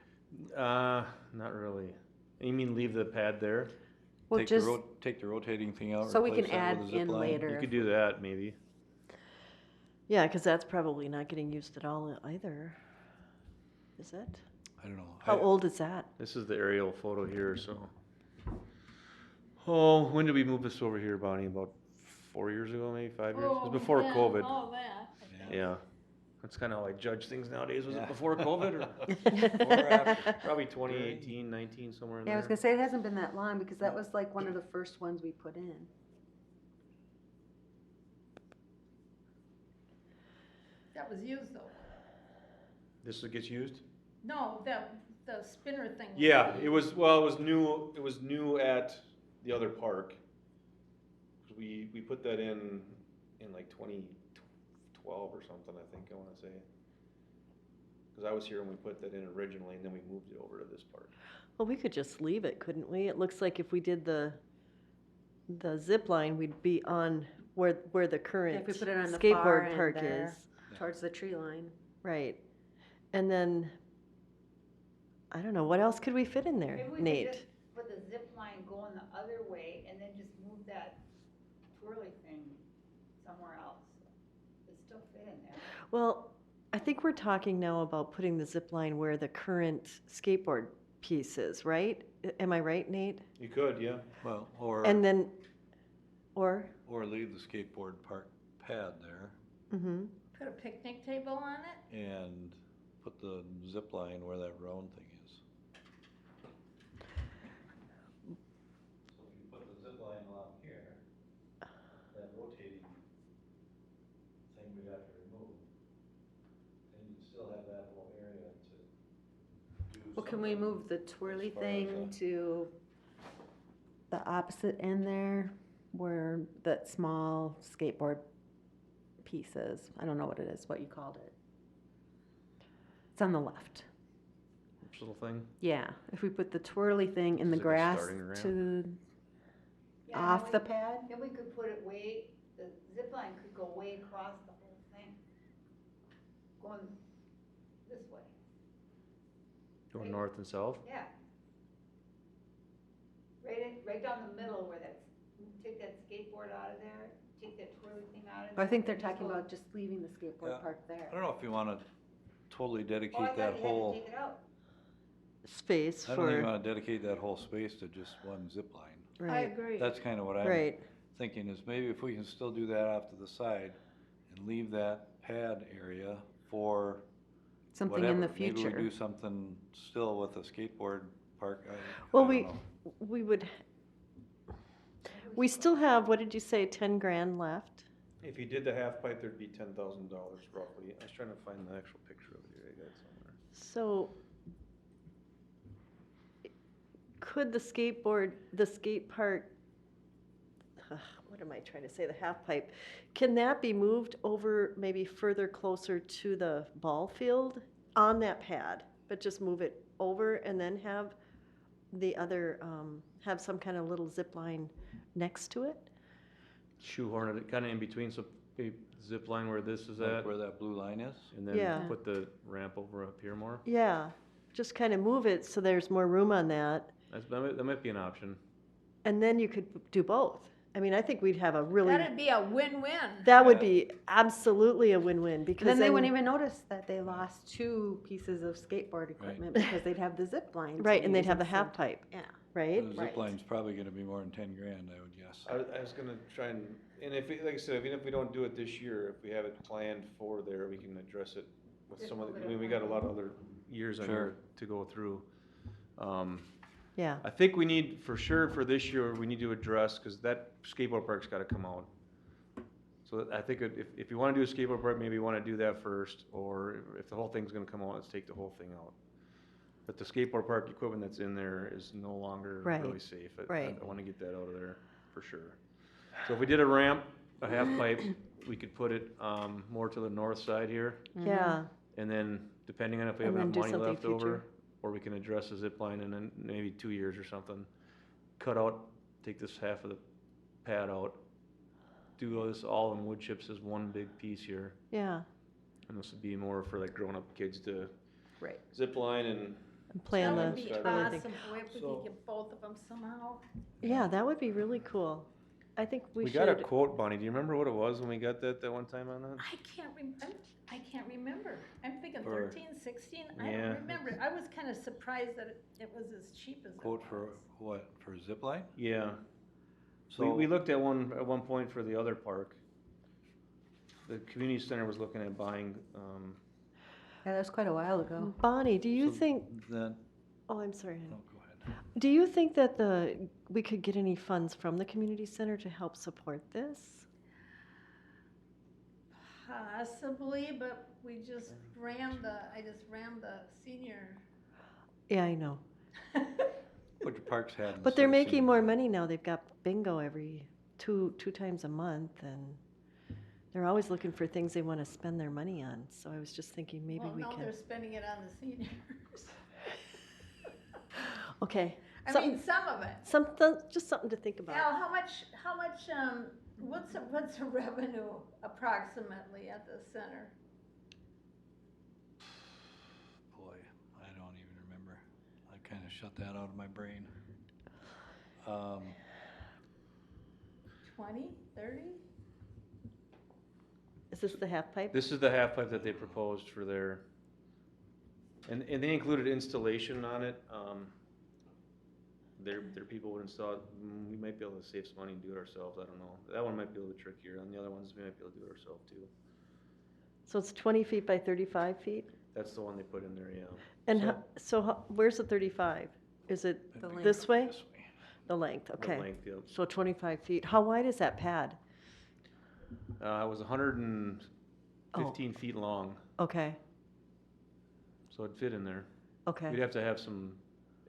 Speaker 4: Not really. You mean leave the pad there?
Speaker 1: Well, just,
Speaker 5: Take the rotating thing out,
Speaker 1: so we can
Speaker 5: replace that
Speaker 1: add
Speaker 5: with a zip
Speaker 1: in
Speaker 5: line?
Speaker 1: later.
Speaker 4: You could do that maybe.
Speaker 3: Yeah, because that's probably not getting used at all either. Is it?
Speaker 5: I don't know.
Speaker 3: How old is that?
Speaker 4: This is the aerial photo here, so. Oh, when did we move this over here, Bonnie? About 4 years ago, maybe 5 years? It was before
Speaker 7: yeah,
Speaker 4: COVID.
Speaker 7: all that.
Speaker 4: Yeah. That's kinda how I judge things nowadays. Was
Speaker 5: Yeah.
Speaker 4: it before COVID or?
Speaker 5: Or after.
Speaker 4: Probably 2018, 19, somewhere in
Speaker 1: Yeah, I was
Speaker 4: there.
Speaker 1: gonna say, it hasn't been that long, because that was like one of the first ones we put in.
Speaker 7: That was used though.
Speaker 4: This gets used?
Speaker 7: No, the spinner thing.
Speaker 4: Yeah, it was new at the other park. We put that in like 2012 or something, I think, I wanna say. Cause I was here when we put that in originally, and then we moved it over to this park.
Speaker 3: Well, we could just leave it, couldn't we? It looks like if we did the zip line, we'd be on where the current
Speaker 1: If we put it on the far
Speaker 3: skateboard
Speaker 1: end
Speaker 3: park
Speaker 1: there.
Speaker 3: is.
Speaker 1: Towards the tree line.
Speaker 3: Right. And then, I don't know, what else could we fit in there,
Speaker 2: Maybe we could
Speaker 3: Nate?
Speaker 2: just put the zip line going the other way and then just move that twirly thing somewhere else. It still fit in there.
Speaker 3: Well, I think we're talking now about putting the zip line where the current skateboard piece is, right? Am I right, Nate?
Speaker 4: You could, yeah.
Speaker 5: Well, or,
Speaker 3: And then, or,
Speaker 5: or leave the skateboard park pad there
Speaker 3: mm-hmm,
Speaker 7: Put a picnic table on it?
Speaker 5: and put the zip line where that round thing is. So if you put the zip line along here, that rotating thing we'd have to remove, and you'd still have that whole area to do.
Speaker 1: Well, can we
Speaker 5: something
Speaker 1: move the twirly
Speaker 5: as far as
Speaker 1: thing to the opposite end there, where that small skateboard piece is? I don't know what it is, what you called it. It's on the left.
Speaker 4: This little thing.
Speaker 1: Yeah, if we put the twirly thing in the
Speaker 4: Is it a
Speaker 1: grass
Speaker 4: starting ramp?
Speaker 1: to,
Speaker 2: Yeah,
Speaker 1: off
Speaker 2: then
Speaker 1: the
Speaker 2: we-
Speaker 1: pad?
Speaker 2: Then we could put it the zip line could go way across the whole thing. Going this way,
Speaker 4: Going
Speaker 2: Right.
Speaker 4: north and south.
Speaker 2: yeah. Right down the middle where take that skateboard out of there, take that twirly thing out of there.
Speaker 1: I think they're
Speaker 2: and just
Speaker 1: talking
Speaker 2: go-
Speaker 1: about just leaving the skateboard
Speaker 5: Yeah.
Speaker 1: park
Speaker 5: I
Speaker 1: there.
Speaker 5: don't know if you wanna totally
Speaker 2: Oh, I
Speaker 5: dedicate
Speaker 2: thought
Speaker 5: that
Speaker 2: you had
Speaker 5: whole,
Speaker 2: to take it out.
Speaker 3: space
Speaker 5: I don't think you
Speaker 3: for,
Speaker 5: wanna dedicate that whole space to just one zip line.
Speaker 7: I
Speaker 3: right,
Speaker 7: agree.
Speaker 5: That's kinda what I'm
Speaker 3: right.
Speaker 5: thinking, is maybe if we can still do that off to the side and leave that pad area for
Speaker 1: Something in the
Speaker 5: whatever. Maybe
Speaker 1: future.
Speaker 5: we do something still with a skateboard park.
Speaker 3: Well,
Speaker 5: I
Speaker 3: we,
Speaker 5: don't know.
Speaker 3: we would, we still have, what did you say, 10 grand left?
Speaker 4: If you did the half pipe, there'd be $10,000 roughly. I was trying to find the actual picture of it here. I got it somewhere.
Speaker 3: So, could the skate park, what am I trying to say, the half pipe, can that be moved over maybe further closer to the ball field on that pad? But just move it over and then have the other, have some kind of little zip line next to it?
Speaker 4: Shoehorn it kinda in between, so maybe zip line where this is
Speaker 5: Like
Speaker 4: at,
Speaker 5: where that blue line is?
Speaker 4: and then
Speaker 3: Yeah.
Speaker 4: put the ramp over up here more.
Speaker 3: Yeah, just kind of move it so there's more room on that.
Speaker 4: That might be an option.
Speaker 3: And then you could do both. I mean, I think we'd have a really,
Speaker 7: That'd be a win-win.
Speaker 3: that would be absolutely a win-win because
Speaker 1: Then they wouldn't even notice that they lost 2 pieces of skateboard equipment because they'd have the zip line. to
Speaker 3: Right, and they'd
Speaker 1: use
Speaker 3: have the
Speaker 1: instead.
Speaker 3: half pipe,
Speaker 1: Yeah.
Speaker 3: right?
Speaker 5: The zip
Speaker 1: Right.
Speaker 5: line's probably gonna be more than 10 grand, I would guess.
Speaker 4: I was gonna try and if, like I said, even if we don't do it this year, if we have it planned for there, we can address it with
Speaker 2: Just
Speaker 4: some of
Speaker 2: move
Speaker 4: the,
Speaker 2: it
Speaker 4: I mean, we got a lot of other years on
Speaker 5: Sure.
Speaker 4: here to go through.
Speaker 3: Yeah,
Speaker 4: I think we need, for sure, for this year, we need to address, cause that skateboard park's gotta come out. So I think if you wanna do a skateboard park, maybe you wanna do that first, or if the whole thing's gonna come out, let's take the whole thing out. But the skateboard park equipment that's in there is no longer
Speaker 3: Right,
Speaker 4: really safe.
Speaker 3: right.
Speaker 4: I wanna get that out of there, for sure. So if we did a ramp, a half pipe, we could put it, more to the north side here,
Speaker 3: yeah,
Speaker 4: and then depending on if we
Speaker 3: And
Speaker 4: have
Speaker 3: then
Speaker 4: enough
Speaker 3: do
Speaker 4: money
Speaker 3: something
Speaker 4: left over,
Speaker 3: future.
Speaker 4: or we can address the zip line and then maybe 2 years or something, cut out, take this half of the pad out, do this all in wood chips as one big piece here,
Speaker 3: yeah.
Speaker 4: and this would be more for like grown-up kids to
Speaker 1: Right.
Speaker 4: zip line and,
Speaker 3: And plan
Speaker 7: That would
Speaker 3: the
Speaker 7: be
Speaker 4: Start
Speaker 3: twirly
Speaker 7: awesome,
Speaker 3: thing.
Speaker 7: boy, if we
Speaker 5: So-
Speaker 7: could get both of them somehow.
Speaker 3: Yeah, that would be really cool. I think we
Speaker 4: We
Speaker 3: should.
Speaker 4: got a quote, Bonnie, do you remember what it was when we got that one time on that?
Speaker 7: I can't remember. I'm thinking
Speaker 5: For-
Speaker 7: 13, 16, I
Speaker 4: Yeah.
Speaker 7: don't remember. I was kinda surprised that it was as cheap as it was.
Speaker 5: Quote for what, for zip line?
Speaker 4: Yeah,
Speaker 5: So
Speaker 4: we looked at one point for the other park. The community center was looking at buying,
Speaker 1: Yeah, that was quite a while ago.
Speaker 3: Bonnie, do you
Speaker 5: So
Speaker 3: think,
Speaker 5: Then,
Speaker 3: oh, I'm sorry.
Speaker 5: no, go ahead.
Speaker 3: Do you think that we could get any funds from the community center to help support this?
Speaker 7: Possibly, but I just rammed the senior.
Speaker 3: Yeah, I know.
Speaker 5: What your parks had.
Speaker 3: But they're making more money now. They've got bingo every two times a month, and they're always looking for things they want to spend their money on. So I was just thinking maybe
Speaker 7: Well,
Speaker 3: we
Speaker 7: now
Speaker 3: can.
Speaker 7: they're spending it on the seniors.
Speaker 3: Okay.
Speaker 7: I mean, some of it.
Speaker 3: Just something to think about.
Speaker 7: Al, how much, what's the revenue approximately at the center?
Speaker 5: Boy, I don't even remember. I kind of shut that out of my brain.
Speaker 7: 20, 30?
Speaker 3: Is this the half pipe?
Speaker 4: this is the half pipe that they proposed for their, and they included installation on it, their people would install it, we might be able to save some money and do it ourselves, I don't know. That one might be a little bit trickier, and the other ones, we might be able to do it ourselves too.
Speaker 3: So it's 20 feet by 35 feet?
Speaker 4: That's the one they put in there, yeah.
Speaker 3: And where's the 35? Is it
Speaker 5: That'd be
Speaker 3: this way?
Speaker 5: This way.
Speaker 3: The length,
Speaker 4: The
Speaker 3: okay.
Speaker 4: length, yep.
Speaker 3: So 25 feet. How wide is that pad?
Speaker 4: It was 115 feet long,
Speaker 3: Okay,
Speaker 4: so it'd fit in there.
Speaker 3: okay.
Speaker 4: We'd have to have some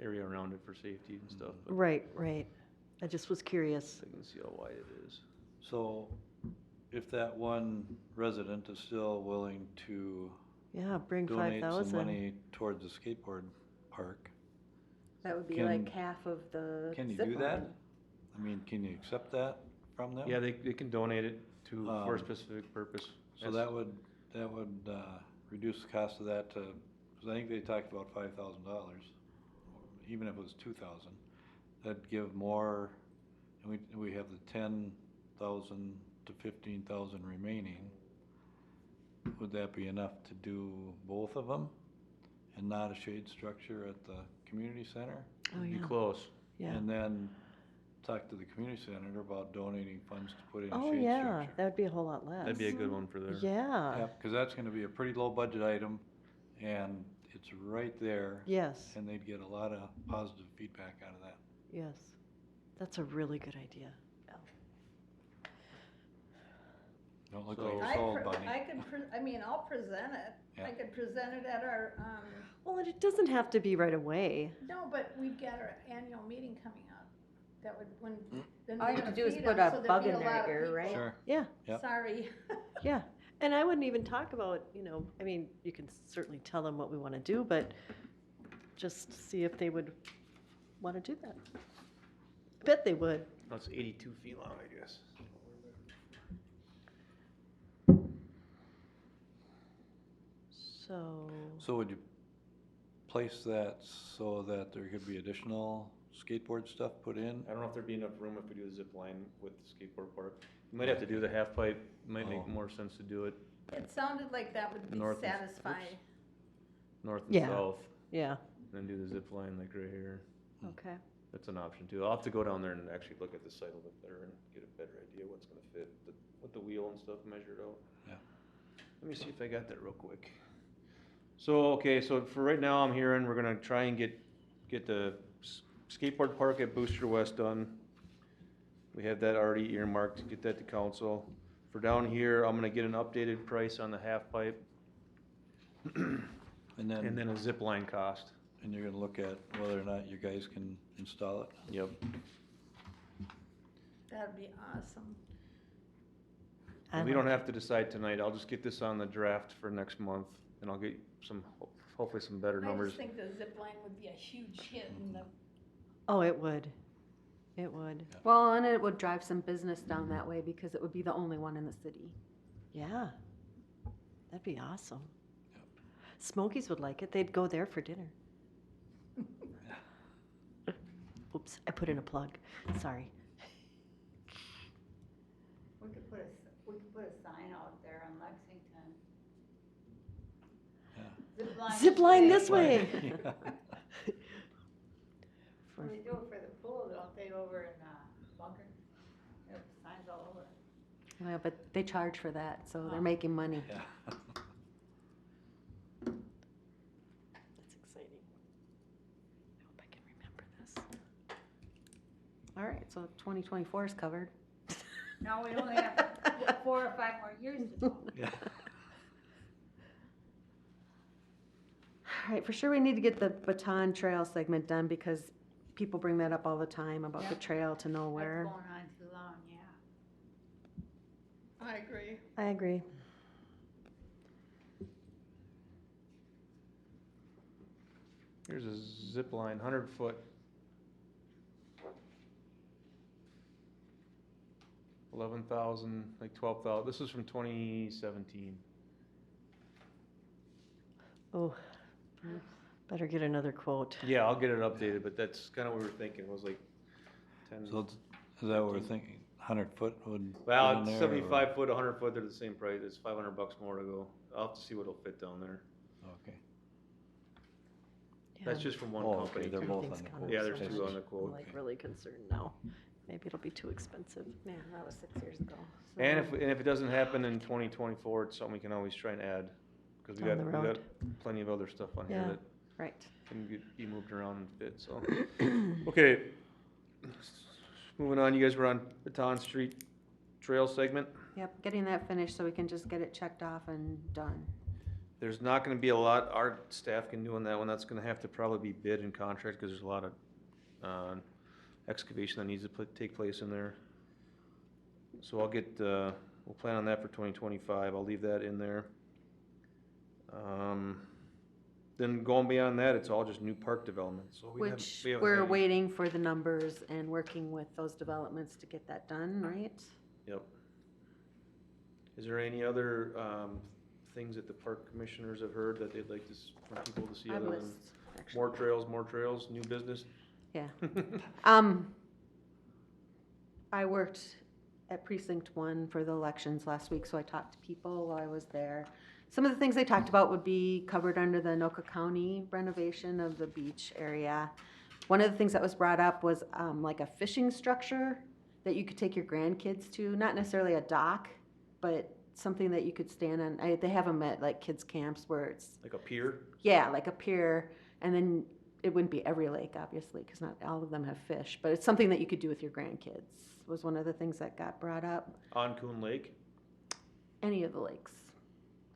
Speaker 4: area around it for safety and stuff, but
Speaker 3: Right. I just was curious.
Speaker 4: I can see how wide it is.
Speaker 5: So if that one resident is still willing to
Speaker 3: Yeah, bring
Speaker 5: donate some
Speaker 3: 5,000.
Speaker 5: money towards the skateboard park,
Speaker 1: That would be
Speaker 5: Can-
Speaker 1: like half of the
Speaker 5: can you
Speaker 1: zip
Speaker 5: do that?
Speaker 1: line.
Speaker 5: I mean, can you accept that from them?
Speaker 4: Yeah, they can donate it to, for a
Speaker 5: Um,
Speaker 4: specific purpose.
Speaker 5: So that would reduce the cost of that to, because I think they talked about $5,000, even if it was 2,000. That'd give more, and we have the 10,000 to 15,000 remaining. Would that be enough to do both of them and not a shade structure at the community center?
Speaker 3: Oh,
Speaker 4: Be
Speaker 3: yeah.
Speaker 4: close.
Speaker 3: Yeah.
Speaker 5: And then talk to the community center about donating funds to put in a
Speaker 3: Oh,
Speaker 5: shade
Speaker 3: yeah,
Speaker 5: structure.
Speaker 3: that'd be a whole lot less.
Speaker 4: That'd be a good one for there.
Speaker 3: Yeah,
Speaker 5: Yep, because that's gonna be a pretty low budget item, and it's right there.
Speaker 3: yes,
Speaker 5: And they'd get a lot of positive feedback out of that.
Speaker 3: yes. That's a really good idea.
Speaker 5: Don't look
Speaker 4: So-
Speaker 5: like you're
Speaker 7: I
Speaker 5: sold,
Speaker 7: pre-
Speaker 5: Bunny.
Speaker 7: I could, I'll present it. I
Speaker 5: Yeah.
Speaker 7: could present it at our,
Speaker 3: Well, and it doesn't have to be right away.
Speaker 7: no, but we've got our annual meeting coming up. That would, then
Speaker 1: All
Speaker 7: we're
Speaker 1: you have
Speaker 7: gonna
Speaker 1: to do is
Speaker 7: feed
Speaker 1: put
Speaker 7: 'em,
Speaker 1: a
Speaker 7: so there'd
Speaker 1: bug
Speaker 7: be
Speaker 1: in
Speaker 7: a
Speaker 1: their
Speaker 7: lot of
Speaker 1: ear,
Speaker 7: people.
Speaker 1: right?
Speaker 5: Sure.
Speaker 3: Yeah,
Speaker 5: Yep.
Speaker 7: Sorry.
Speaker 3: yeah. And I wouldn't even talk about, I mean, you can certainly tell them what we want to do, but just see if they would want to do that. Bet they would.
Speaker 4: That's 82 feet long, I guess.
Speaker 3: So,
Speaker 5: So would you place that so that there could be additional skateboard stuff put in?
Speaker 4: I don't know if there'd be enough room if we do the zip line with the skateboard park. You might have to do the half pipe, might make
Speaker 5: Oh.
Speaker 4: more sense to do it
Speaker 7: It sounded like that would be
Speaker 4: North and-
Speaker 7: satisfying.
Speaker 4: north and
Speaker 3: Yeah.
Speaker 4: south,
Speaker 3: yeah,
Speaker 4: and then do the zip line like right here.
Speaker 3: okay.
Speaker 4: That's an option too. I'll have to go down there and actually look at the site a little bit better and get a better idea what's gonna fit, with the wheel and stuff measured out.
Speaker 5: Yeah.
Speaker 4: Let me see if I got that real quick. So, okay, so for right now, I'm hearing we're gonna try and get the skateboard park at Booster West done. We have that already earmarked to get that to council. For down here, I'm gonna get an updated price on the half pipe
Speaker 5: And
Speaker 4: and
Speaker 5: then,
Speaker 4: then a zip line cost.
Speaker 5: and you're gonna look at whether or not you guys can install it?
Speaker 4: Yep.
Speaker 7: That'd be awesome.
Speaker 3: I
Speaker 4: We don't
Speaker 3: like
Speaker 4: have to decide tonight. I'll just get this on the draft for next month and I'll get some, hopefully some better
Speaker 7: I
Speaker 4: numbers.
Speaker 7: just think the zip line would be a huge hit in the,
Speaker 3: Oh, it would. It would.
Speaker 1: Well, and it would drive some business down that way because it would be the only one in the city.
Speaker 3: Yeah. That'd be awesome. Smokies would like it. They'd go there for dinner. Oops, I put in a plug. Sorry. Zip line this
Speaker 5: Zip line.
Speaker 3: way.
Speaker 5: Yeah.
Speaker 2: Well, they do it for the pool, don't they, over in, Bunker? They have signs all over.
Speaker 1: Well, but they charge for that, so they're
Speaker 2: Oh.
Speaker 1: making money.
Speaker 5: Yeah.
Speaker 3: That's exciting. I hope I can remember this.
Speaker 1: All right, so 2024 is covered.
Speaker 2: No, we only have 4 or 5 more years to go.
Speaker 5: Yeah.
Speaker 1: All right, for sure we need to get the Baton Trail segment done because people bring that up all the time about the
Speaker 2: Yeah.
Speaker 1: trail to
Speaker 2: That's
Speaker 1: nowhere.
Speaker 2: going on too long, yeah.
Speaker 7: I agree.
Speaker 1: I agree.
Speaker 4: Here's a zip line, 100 foot. 11,000, like 12,000. This is from 2017.
Speaker 3: Oh, better get another quote.
Speaker 4: Yeah, I'll get it updated, but that's kind of what we were thinking, was like 10.
Speaker 5: So is that what we're thinking? 100 foot would?
Speaker 4: Well,
Speaker 5: fit in
Speaker 4: it's
Speaker 5: there, or-
Speaker 4: 75 foot, 100 foot, they're the same price. It's $500 more to go. I'll have to see what'll fit down there.
Speaker 5: Okay.
Speaker 4: That's
Speaker 3: Yeah,
Speaker 4: just from one
Speaker 5: Oh, okay,
Speaker 4: company.
Speaker 5: they're
Speaker 4: too.
Speaker 5: both
Speaker 3: everything's
Speaker 5: on the
Speaker 3: gone
Speaker 5: quote.
Speaker 3: up
Speaker 4: Yeah, there's
Speaker 3: so
Speaker 4: 2
Speaker 3: much.
Speaker 4: on the quote.
Speaker 3: I'm like really concerned now. Maybe it'll be too expensive.
Speaker 1: Man, that was 6 years ago. So-
Speaker 4: And if it doesn't happen in 2024, it's something we can always try and add. Because we
Speaker 3: Down
Speaker 4: got,
Speaker 3: the
Speaker 4: we got
Speaker 3: road.
Speaker 4: plenty of other stuff on here
Speaker 3: Yeah.
Speaker 4: that
Speaker 1: Right.
Speaker 4: can be moved around and fit, so. Okay. Moving on, you guys were on Baton Street Trail segment.
Speaker 1: Yep, getting that finished so we can just get it checked off and done.
Speaker 4: There's not gonna be a lot our staff can do on that one. That's gonna have to probably be bid and contract, because there's a lot of, excavation that needs to take place in there. So I'll get, we'll plan on that for 2025. I'll leave that in there. Then going beyond that, it's all just new park developments. So we haven't-
Speaker 1: Which
Speaker 4: we haven't
Speaker 1: we're
Speaker 4: had any-
Speaker 1: waiting for the numbers and working with those developments to get that done, right?
Speaker 4: Yep. Is there any other, things that the park commissioners have heard that they'd like to, for people to see
Speaker 1: I have a
Speaker 4: other than
Speaker 1: list, actually.
Speaker 4: more trails, new business?
Speaker 1: Yeah. I worked at Precinct 1 for the elections last week, so I talked to people while I was there. Some of the things they talked about would be covered under the Anoka County renovation of the beach area. One of the things that was brought up was like a fishing structure that you could take your grandkids to, not necessarily a dock, but something that you could stand on. They have them at like kids camps where it's,
Speaker 4: Like a pier?
Speaker 1: yeah, like a pier, and then it wouldn't be every lake, obviously, because not all of them have fish, but it's something that you could do with your grandkids, was one of the things that got brought up.
Speaker 4: On Coon Lake?
Speaker 1: Any of the lakes.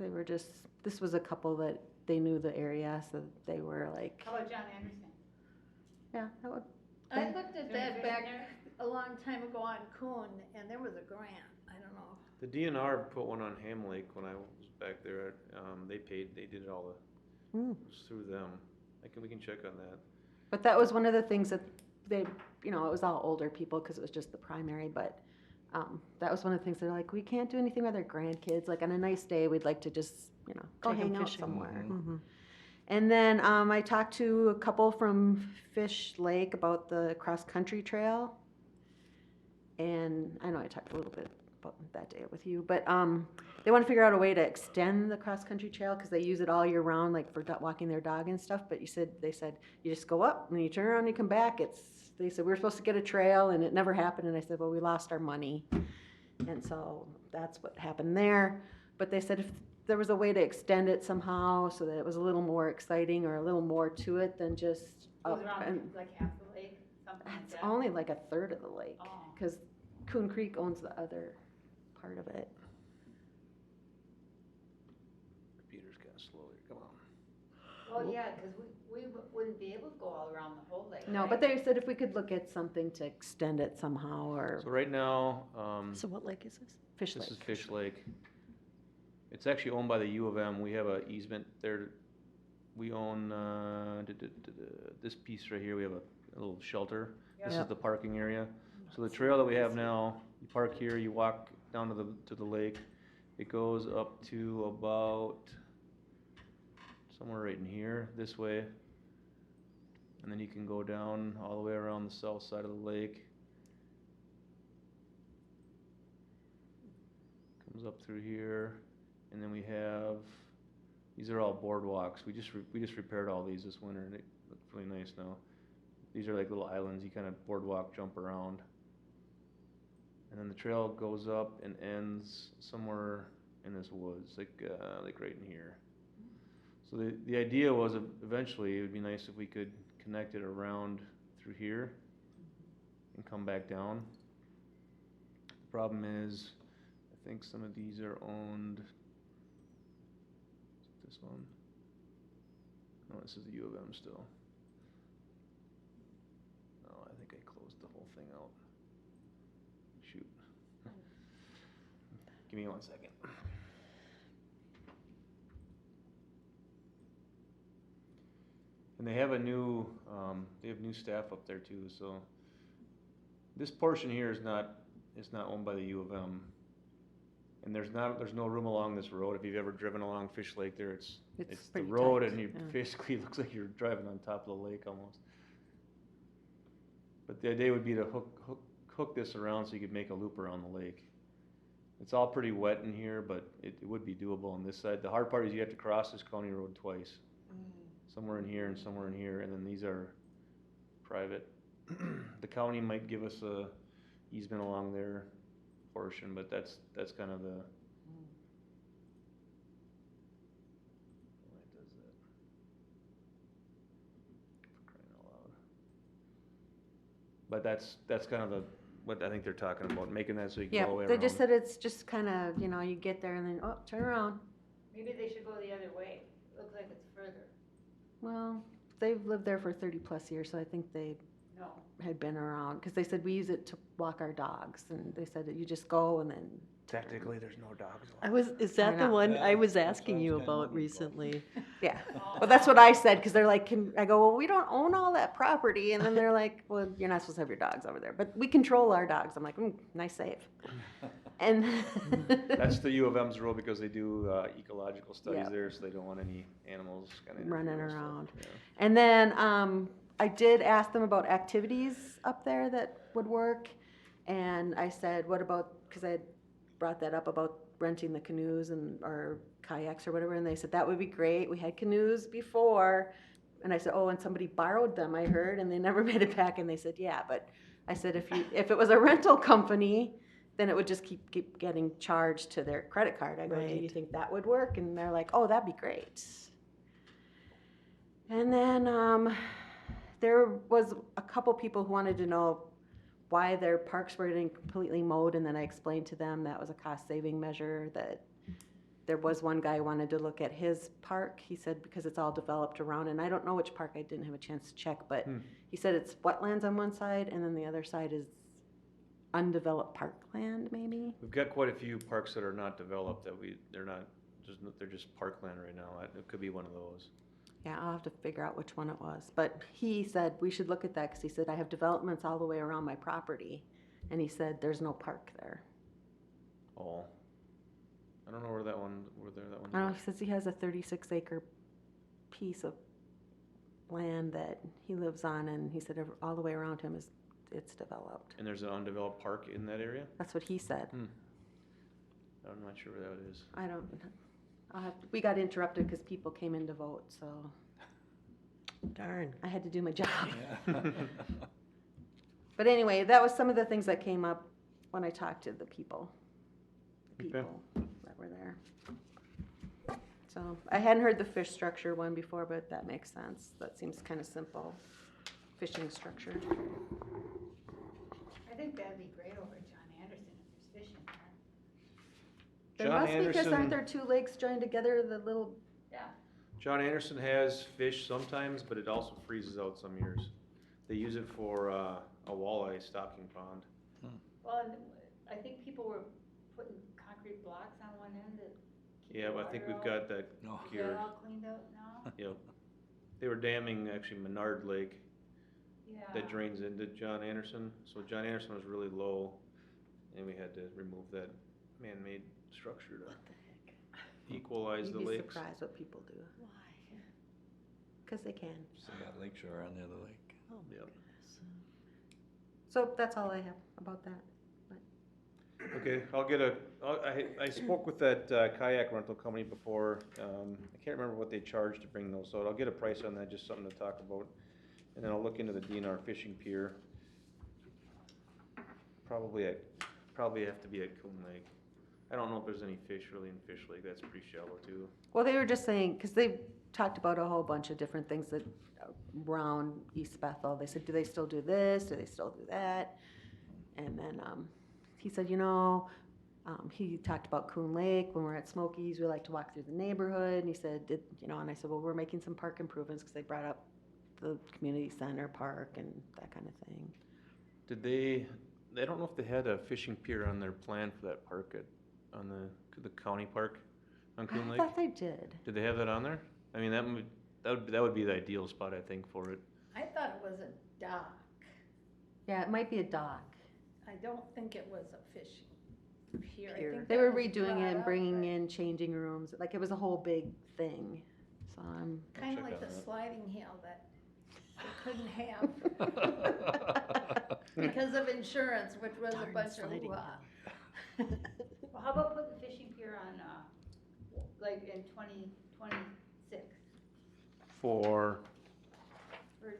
Speaker 1: They were just, this was a couple that they knew the area, so they were like,
Speaker 2: How about John Anderson?
Speaker 1: yeah, that would,
Speaker 7: I looked at
Speaker 2: Doing
Speaker 7: that
Speaker 2: fishing
Speaker 7: back
Speaker 2: there?
Speaker 7: a long time ago on Coon, and there was a grant, I don't know.
Speaker 4: The DNR put one on Ham Lake when I was back there. They did it all, it was through them. We can check on that.
Speaker 1: but that was one of the things that they, you know, it was all older people, because it was just the primary, but that was one of the things they're like, we can't do anything with our grandkids, like on a nice day, we'd like to just, you know, go
Speaker 3: Take 'em
Speaker 1: hang out
Speaker 3: fishing.
Speaker 1: somewhere.
Speaker 3: Mhm.
Speaker 1: And then I talked to a couple from Fish Lake about the cross-country trail. And I know I talked a little bit about that day with you, but they want to figure out a way to extend the cross-country trail because they use it all year round, like for walking their dog and stuff. But they said, you just go up and you turn around and you come back. They said, we were supposed to get a trail and it never happened. And I said, well, we lost our money. And so that's what happened there. But they said if there was a way to extend it somehow so that it was a little more exciting or a little more to it than just
Speaker 2: Goes
Speaker 1: up.
Speaker 2: around
Speaker 1: And
Speaker 2: like half the lake, something like
Speaker 1: it's
Speaker 2: that?
Speaker 1: only like a third of the lake
Speaker 2: Oh.
Speaker 1: because Coon Creek owns the other part of it.
Speaker 4: Peter's kinda slow here, come on.
Speaker 2: Well, yeah, because we wouldn't be able to go all around the whole lake,
Speaker 1: No,
Speaker 2: right?
Speaker 1: but they said if we could look at something to extend it somehow or
Speaker 4: So right now,
Speaker 3: So what lake is this?
Speaker 1: Fish
Speaker 4: this is
Speaker 1: Lake.
Speaker 4: Fish Lake. It's actually owned by the U of M. We have a easement there. We own, this piece right here, we have a little shelter. This is
Speaker 1: Yep.
Speaker 4: the parking area. So the trail that we have now, you park here, you walk down to the lake. It goes up to about somewhere right in here, this way. And then you can go down all the way around the south side of the lake. Comes up through here, and then we have These are all boardwalks. We just repaired all these this winter, and it looks really nice now. These are like little islands. You kind of boardwalk, jump around. And then the trail goes up and ends somewhere in this woods, like right in here. So the idea was eventually it would be nice if we could connect it around through here and come back down. The problem is, I think some of these are owned. Is it this one? No, this is the U of M still. No, I think I closed the whole thing out. Shoot. Give me 1 second. And they have new staff up there too, so this portion here is not owned by the U of M. And there's no room along this road. If you've ever driven along Fish Lake there, it's the
Speaker 1: pretty
Speaker 4: road
Speaker 1: tight,
Speaker 4: and you
Speaker 1: yeah.
Speaker 4: basically, it looks like you're driving on top of the lake almost. But the idea would be to hook this around so you could make a loop around the lake. It's all pretty wet in here, but it would be doable on this side. The hard part is you have to cross this county road twice. Somewhere in here and somewhere in here, and then these are private. The county might give us a easement along their portion, but that's kind of the. Why it does that? For crying out loud. But that's kind of what I think they're talking about, making that so you can
Speaker 1: Yeah,
Speaker 4: go all the way
Speaker 1: they
Speaker 4: around.
Speaker 1: just said it's just kind of, you get there and then, oh, turn around.
Speaker 2: Maybe they should go the other way. It looks like it's further.
Speaker 1: Well, they've lived there for 30+ years, so I think they
Speaker 2: No.
Speaker 1: had been around, because they said we use it to walk our dogs, and they said that you just go and then.
Speaker 4: Technically, there's no dogs.
Speaker 3: Is that the
Speaker 1: know.
Speaker 3: one
Speaker 5: Yeah,
Speaker 3: I was
Speaker 5: that's
Speaker 3: asking
Speaker 5: what I
Speaker 3: you
Speaker 5: was kinda
Speaker 3: about
Speaker 5: wondering about.
Speaker 3: recently?
Speaker 1: Yeah, well, that's what I said, because they're like, I go, well, we don't own all that property, and then they're like, well, you're not supposed to have your dogs over there, but we control our dogs. I'm like, nice save. And.
Speaker 4: That's the U of M's rule because they do ecological studies
Speaker 1: Yep.
Speaker 4: there, so they don't want any animals kind of
Speaker 1: Running around. And then I did ask them about activities up there that would work. And I said, what about, because I had brought that up about renting the canoes or kayaks or whatever. And they said, that would be great. We had canoes before. And I said, oh, and somebody borrowed them, I heard, and they never made it back. And they said, yeah. But I said, if it was a rental company, then it would just keep getting charged to their credit card. I go, do you
Speaker 3: Right.
Speaker 1: think that would work? And they're like, oh, that'd be great. And then there was a couple people who wanted to know why their parks were getting completely mowed, and then I explained to them that was a cost-saving measure, that there was one guy who wanted to look at his park. He said because it's all developed around, and I don't know which park, I didn't have a chance to check, but he said it's wetlands on one side, and then the other side is undeveloped parkland, maybe?
Speaker 4: We've got quite a few parks that are not developed they're just parkland right now. It could be one of those.
Speaker 1: Yeah, I'll have to figure out which one it was. But he said we should look at that, because he said, I have developments all the way around my property. And he said, there's no park there.
Speaker 4: Oh. I don't know where that one
Speaker 1: I don't know, he says he has a 36-acre piece of land that he lives on, and he said all the way around him it's developed.
Speaker 4: And there's an undeveloped park in that area?
Speaker 1: That's what he said.
Speaker 4: I'm not sure where that is.
Speaker 1: I don't, we got interrupted because people came in to vote, so
Speaker 3: Darn.
Speaker 1: I had to do my job.
Speaker 5: Yeah.
Speaker 1: But anyway, that was some of the things that came up when I talked to the people
Speaker 4: Okay.
Speaker 1: that were there. So I hadn't heard the fish structure one before, but that makes sense. That seems kind of simple, fishing structure.
Speaker 2: I think that'd be great over at John Anderson if there's fishing there.
Speaker 1: There
Speaker 4: John
Speaker 1: must be, because
Speaker 4: Anderson-
Speaker 1: aren't there two lakes joined together, the little,
Speaker 2: Yeah.
Speaker 4: John Anderson has fish sometimes, but it also freezes out some years. They use it for a walleye stocking pond.
Speaker 2: Well, and I think people were putting concrete blocks on one end to keep
Speaker 4: Yeah,
Speaker 2: the
Speaker 4: but I think
Speaker 2: water
Speaker 4: we've
Speaker 2: out.
Speaker 4: got that
Speaker 5: No.
Speaker 2: Is
Speaker 4: cured.
Speaker 2: that all cleaned out now?
Speaker 4: Yep. They were damming actually Menard Lake
Speaker 2: Yeah.
Speaker 4: that drains into John Anderson. So John Anderson was really low, and we had to remove that man-made structure to equalize
Speaker 1: you'd
Speaker 4: the
Speaker 1: be
Speaker 4: lakes.
Speaker 1: surprised what people do.
Speaker 3: Why?
Speaker 1: Because they can.
Speaker 5: Still got Lakeshore on the other lake.
Speaker 3: Oh my
Speaker 4: Yep.
Speaker 3: goodness.
Speaker 1: So that's all I have about that.
Speaker 4: Okay, I spoke with that kayak rental company before, I can't remember what they charged to bring those out, I'll get a price on that, just something to talk about. And then I'll look into the DNR fishing pier. Probably have to be at Coon Lake. I don't know if there's any fish really in Fish Lake, that's pretty shallow too.
Speaker 1: Well, they were just saying, because they talked about a whole bunch of different things that around East Bethel. They said, do they still do this? Do they still do that? And then he said, he talked about Coon Lake. When we're at Smokies, we like to walk through the neighborhood. And he said, and I said, well, we're making some park improvements because they brought up the community center park and that kind of thing.
Speaker 4: I don't know if they had a fishing pier on their plan for that park on the county park on Coon
Speaker 1: I
Speaker 4: Lake.
Speaker 1: thought they did.
Speaker 4: Did they have that on there? I mean, that would be the ideal spot, I think, for it.
Speaker 7: I thought it was a dock.
Speaker 1: Yeah, it might be a dock.
Speaker 7: I don't think it was a fishing pier. I
Speaker 3: Pier.
Speaker 7: think
Speaker 1: They
Speaker 7: that
Speaker 1: were
Speaker 7: was
Speaker 1: redoing
Speaker 7: brought
Speaker 1: it and
Speaker 7: up,
Speaker 1: bringing
Speaker 7: but
Speaker 1: in changing rooms. Like, it was a whole big thing. So I'm.
Speaker 7: Kind of
Speaker 4: check
Speaker 7: like
Speaker 4: on
Speaker 7: the
Speaker 4: that.
Speaker 7: sliding hill that they couldn't have because of insurance, which was a
Speaker 3: Darn
Speaker 7: bunch of
Speaker 3: sliding
Speaker 7: hoo-ha.
Speaker 2: Well, how about putting the fishing pier on, like in 2026?
Speaker 4: For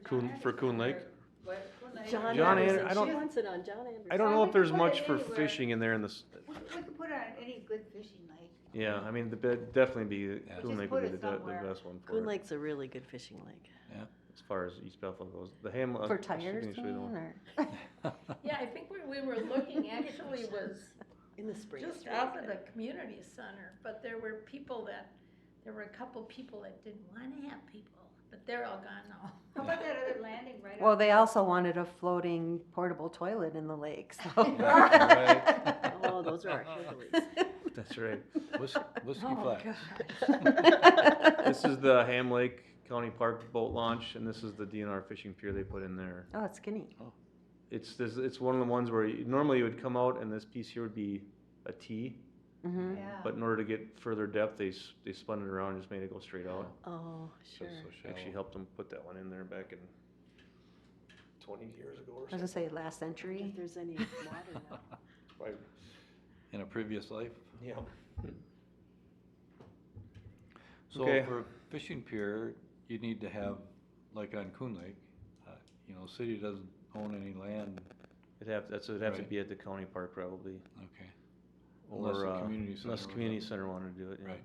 Speaker 4: Coon Lake?
Speaker 2: What, Coon Lake?
Speaker 3: John
Speaker 4: John
Speaker 3: Anderson,
Speaker 4: Ander- I don't-
Speaker 3: she wants it on John Anderson.
Speaker 4: I don't know
Speaker 2: Well,
Speaker 4: if there's
Speaker 2: we could put
Speaker 4: much
Speaker 2: it
Speaker 4: for
Speaker 2: anywhere.
Speaker 4: fishing in there in this,
Speaker 2: We could put it on any good fishing lake.
Speaker 4: yeah, I mean, definitely be, Coon
Speaker 2: Just
Speaker 4: Lake
Speaker 2: put
Speaker 4: would be
Speaker 2: it
Speaker 4: the
Speaker 2: somewhere.
Speaker 4: best one for
Speaker 3: Coon
Speaker 4: it,
Speaker 3: Lake's a really good fishing lake.
Speaker 4: as far as East Bethel goes. The
Speaker 1: For tires, you mean, or?
Speaker 7: Yeah, I think we were looking actually was
Speaker 3: In the spring.
Speaker 7: just off of the community center, but there were a couple people that didn't wanna have people, but they're all gone now.
Speaker 2: How about that other landing right
Speaker 1: Well,
Speaker 2: off
Speaker 1: they
Speaker 2: the-
Speaker 1: also wanted a floating portable toilet in the lake, so.
Speaker 3: Oh, those are our hillbillies.
Speaker 4: That's right.
Speaker 5: Whiskey
Speaker 7: Oh,
Speaker 5: Flats.
Speaker 7: gosh.
Speaker 4: This is the Ham Lake County Park boat launch, and this is the DNR fishing pier they put in there.
Speaker 1: Oh, it's skinny.
Speaker 4: It's one of the ones where normally you would come out and this piece here would be a T,
Speaker 1: Mm-hmm.
Speaker 2: Yeah.
Speaker 4: but in order to get further depth, they spun it around and just made it go straight out.
Speaker 3: Oh,
Speaker 5: So
Speaker 3: sure.
Speaker 4: Actually helped them put that one in there back in 20 years ago or
Speaker 1: I was
Speaker 4: something.
Speaker 1: gonna say last century.
Speaker 3: If there's any water now.
Speaker 4: Right.
Speaker 5: In a previous life.
Speaker 4: Yeah.
Speaker 5: So
Speaker 4: Okay.
Speaker 5: for a fishing pier, you need to have, like on Coon Lake, city doesn't own any land,
Speaker 4: It'd have to
Speaker 5: Right.
Speaker 4: be at the county park probably.
Speaker 5: okay. Unless
Speaker 4: Or,
Speaker 5: the community center
Speaker 4: unless the
Speaker 5: was
Speaker 4: community
Speaker 5: up.
Speaker 4: center wanted to do it, yeah.
Speaker 5: Right.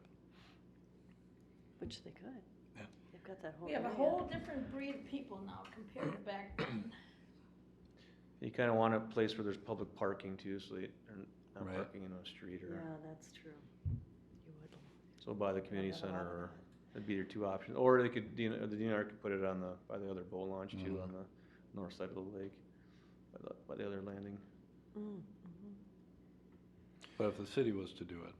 Speaker 3: Which they could.
Speaker 5: Yeah.
Speaker 3: They've got that whole
Speaker 7: We have a
Speaker 3: area.
Speaker 7: whole different breed of people now compared to back then.
Speaker 4: You kinda want a place where there's public parking too, so they are not
Speaker 5: Right.
Speaker 4: parking in a street or,
Speaker 3: Yeah, that's true. You would.
Speaker 4: so by the community
Speaker 1: got a lot
Speaker 4: center,
Speaker 1: of
Speaker 4: or, it'd be your two options. Or they could, the DNR could put it on by the other boat launch too,
Speaker 5: Mhm.
Speaker 4: on the north side of the lake, by the other landing.
Speaker 3: Mm,
Speaker 5: But if the city was to do it,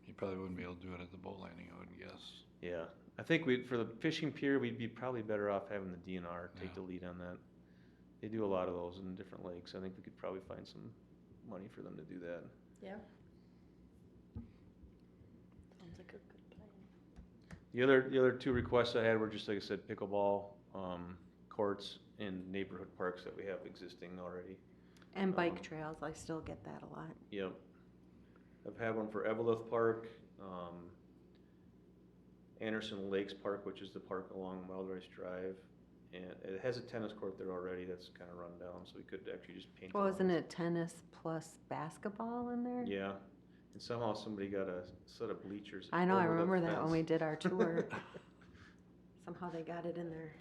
Speaker 5: you probably wouldn't be able to do it at the boat landing, I would guess.
Speaker 4: Yeah, I think for the fishing pier, we'd be probably better off having the DNR take
Speaker 5: Yeah.
Speaker 4: the lead on that. They do a lot of those in different lakes. I think we could probably find some money for them to do that.
Speaker 7: Yeah.
Speaker 3: Sounds like a good plan.
Speaker 4: The other two requests I had were just, like I said, pickleball, courts in neighborhood parks that we have existing already.
Speaker 1: And bike
Speaker 4: Um,
Speaker 1: trails, I still get that a lot.
Speaker 4: Yep. I've had one for Evelyn Park, Anderson Lakes Park, which is the park along Wild Rice Drive. And it has a tennis court there already that's kinda run down, so we could actually just paint it.
Speaker 1: Well,
Speaker 4: on.
Speaker 1: isn't it tennis plus basketball in there?
Speaker 4: Yeah, and somehow somebody got a set of bleachers.
Speaker 1: I know, I
Speaker 4: over the
Speaker 1: remember that when we
Speaker 4: fence.
Speaker 1: did our tour. Somehow they got it in there.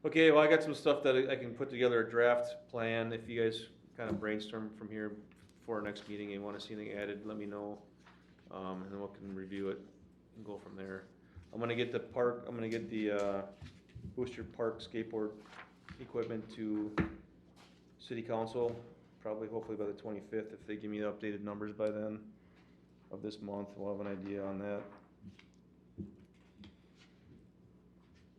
Speaker 4: Okay, well, I got some stuff that I can put together a draft plan. If you guys kind of brainstorm from here before our next meeting and wanna see anything added, let me know. And then we can review it and go from there. I'm gonna get the Booster Park skateboard equipment to city council, probably hopefully by the 25th. If they give me the updated numbers by then of this month, we'll have an idea on that.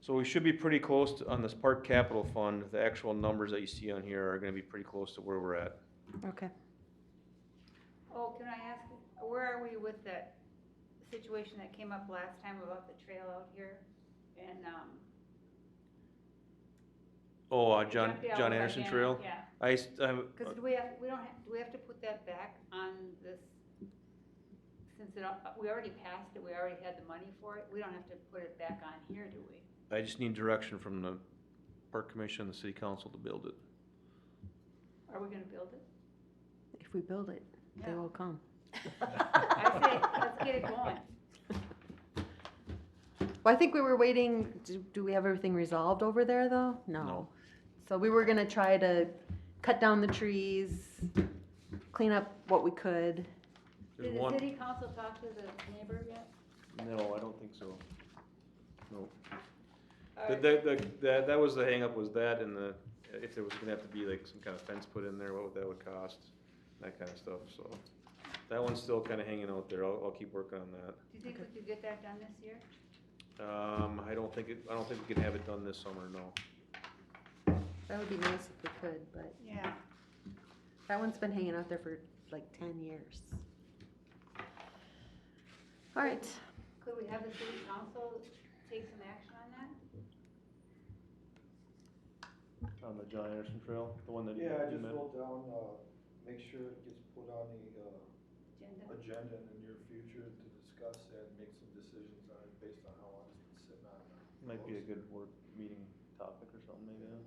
Speaker 4: So we should be pretty close on this park capital fund. The actual numbers that you see on here are gonna be pretty close to where we're at.
Speaker 1: Okay.
Speaker 2: Oh, can I ask, where are we with that situation that came up last time about the trail out here? And,
Speaker 4: Oh,
Speaker 2: The
Speaker 4: John
Speaker 2: Jeffrey Albert
Speaker 4: Anderson
Speaker 2: Daniel,
Speaker 4: Trail?
Speaker 2: Yeah,
Speaker 4: I'm,
Speaker 2: cause do we have to put that back on this? Since we already passed it, we already had the money for it, we don't have to put it back on here, do we?
Speaker 4: I just need direction from the Park Commission and the City Council to build it.
Speaker 2: Are we gonna build it?
Speaker 1: If we build it, they
Speaker 2: Yeah.
Speaker 1: will come.
Speaker 2: I say, let's get it going.
Speaker 1: Well, I think we were waiting, do we have everything resolved over there, though?
Speaker 4: No.
Speaker 1: So we were gonna try to cut down the trees, clean up what we could.
Speaker 4: There's
Speaker 2: Did the
Speaker 4: one,
Speaker 2: city council talk to the neighbor yet?
Speaker 4: no, I don't think so. No.
Speaker 2: All right.
Speaker 4: That was the hangup, was that and if there was gonna have to be like some kind of fence put in there, what that would cost, that kind of stuff, so. That one's still kinda hanging out there, I'll keep working on that.
Speaker 2: Do you think we could get that done this year?
Speaker 4: I don't think we can have it done this summer, no.
Speaker 1: That would be nice if we could, but
Speaker 2: Yeah.
Speaker 1: that one's been hanging out there for like 10 years. All right,
Speaker 2: Could we have the city council take some action on that?
Speaker 4: On the John Anderson Trail, the one that you
Speaker 6: Yeah, I
Speaker 4: you
Speaker 6: just
Speaker 4: met?
Speaker 6: wrote down, make sure it gets put on the,
Speaker 2: Agenda?
Speaker 6: agenda in the near future to discuss and make some decisions on it based on how long it's been sitting on.
Speaker 4: Might be a good work meeting topic or something, maybe,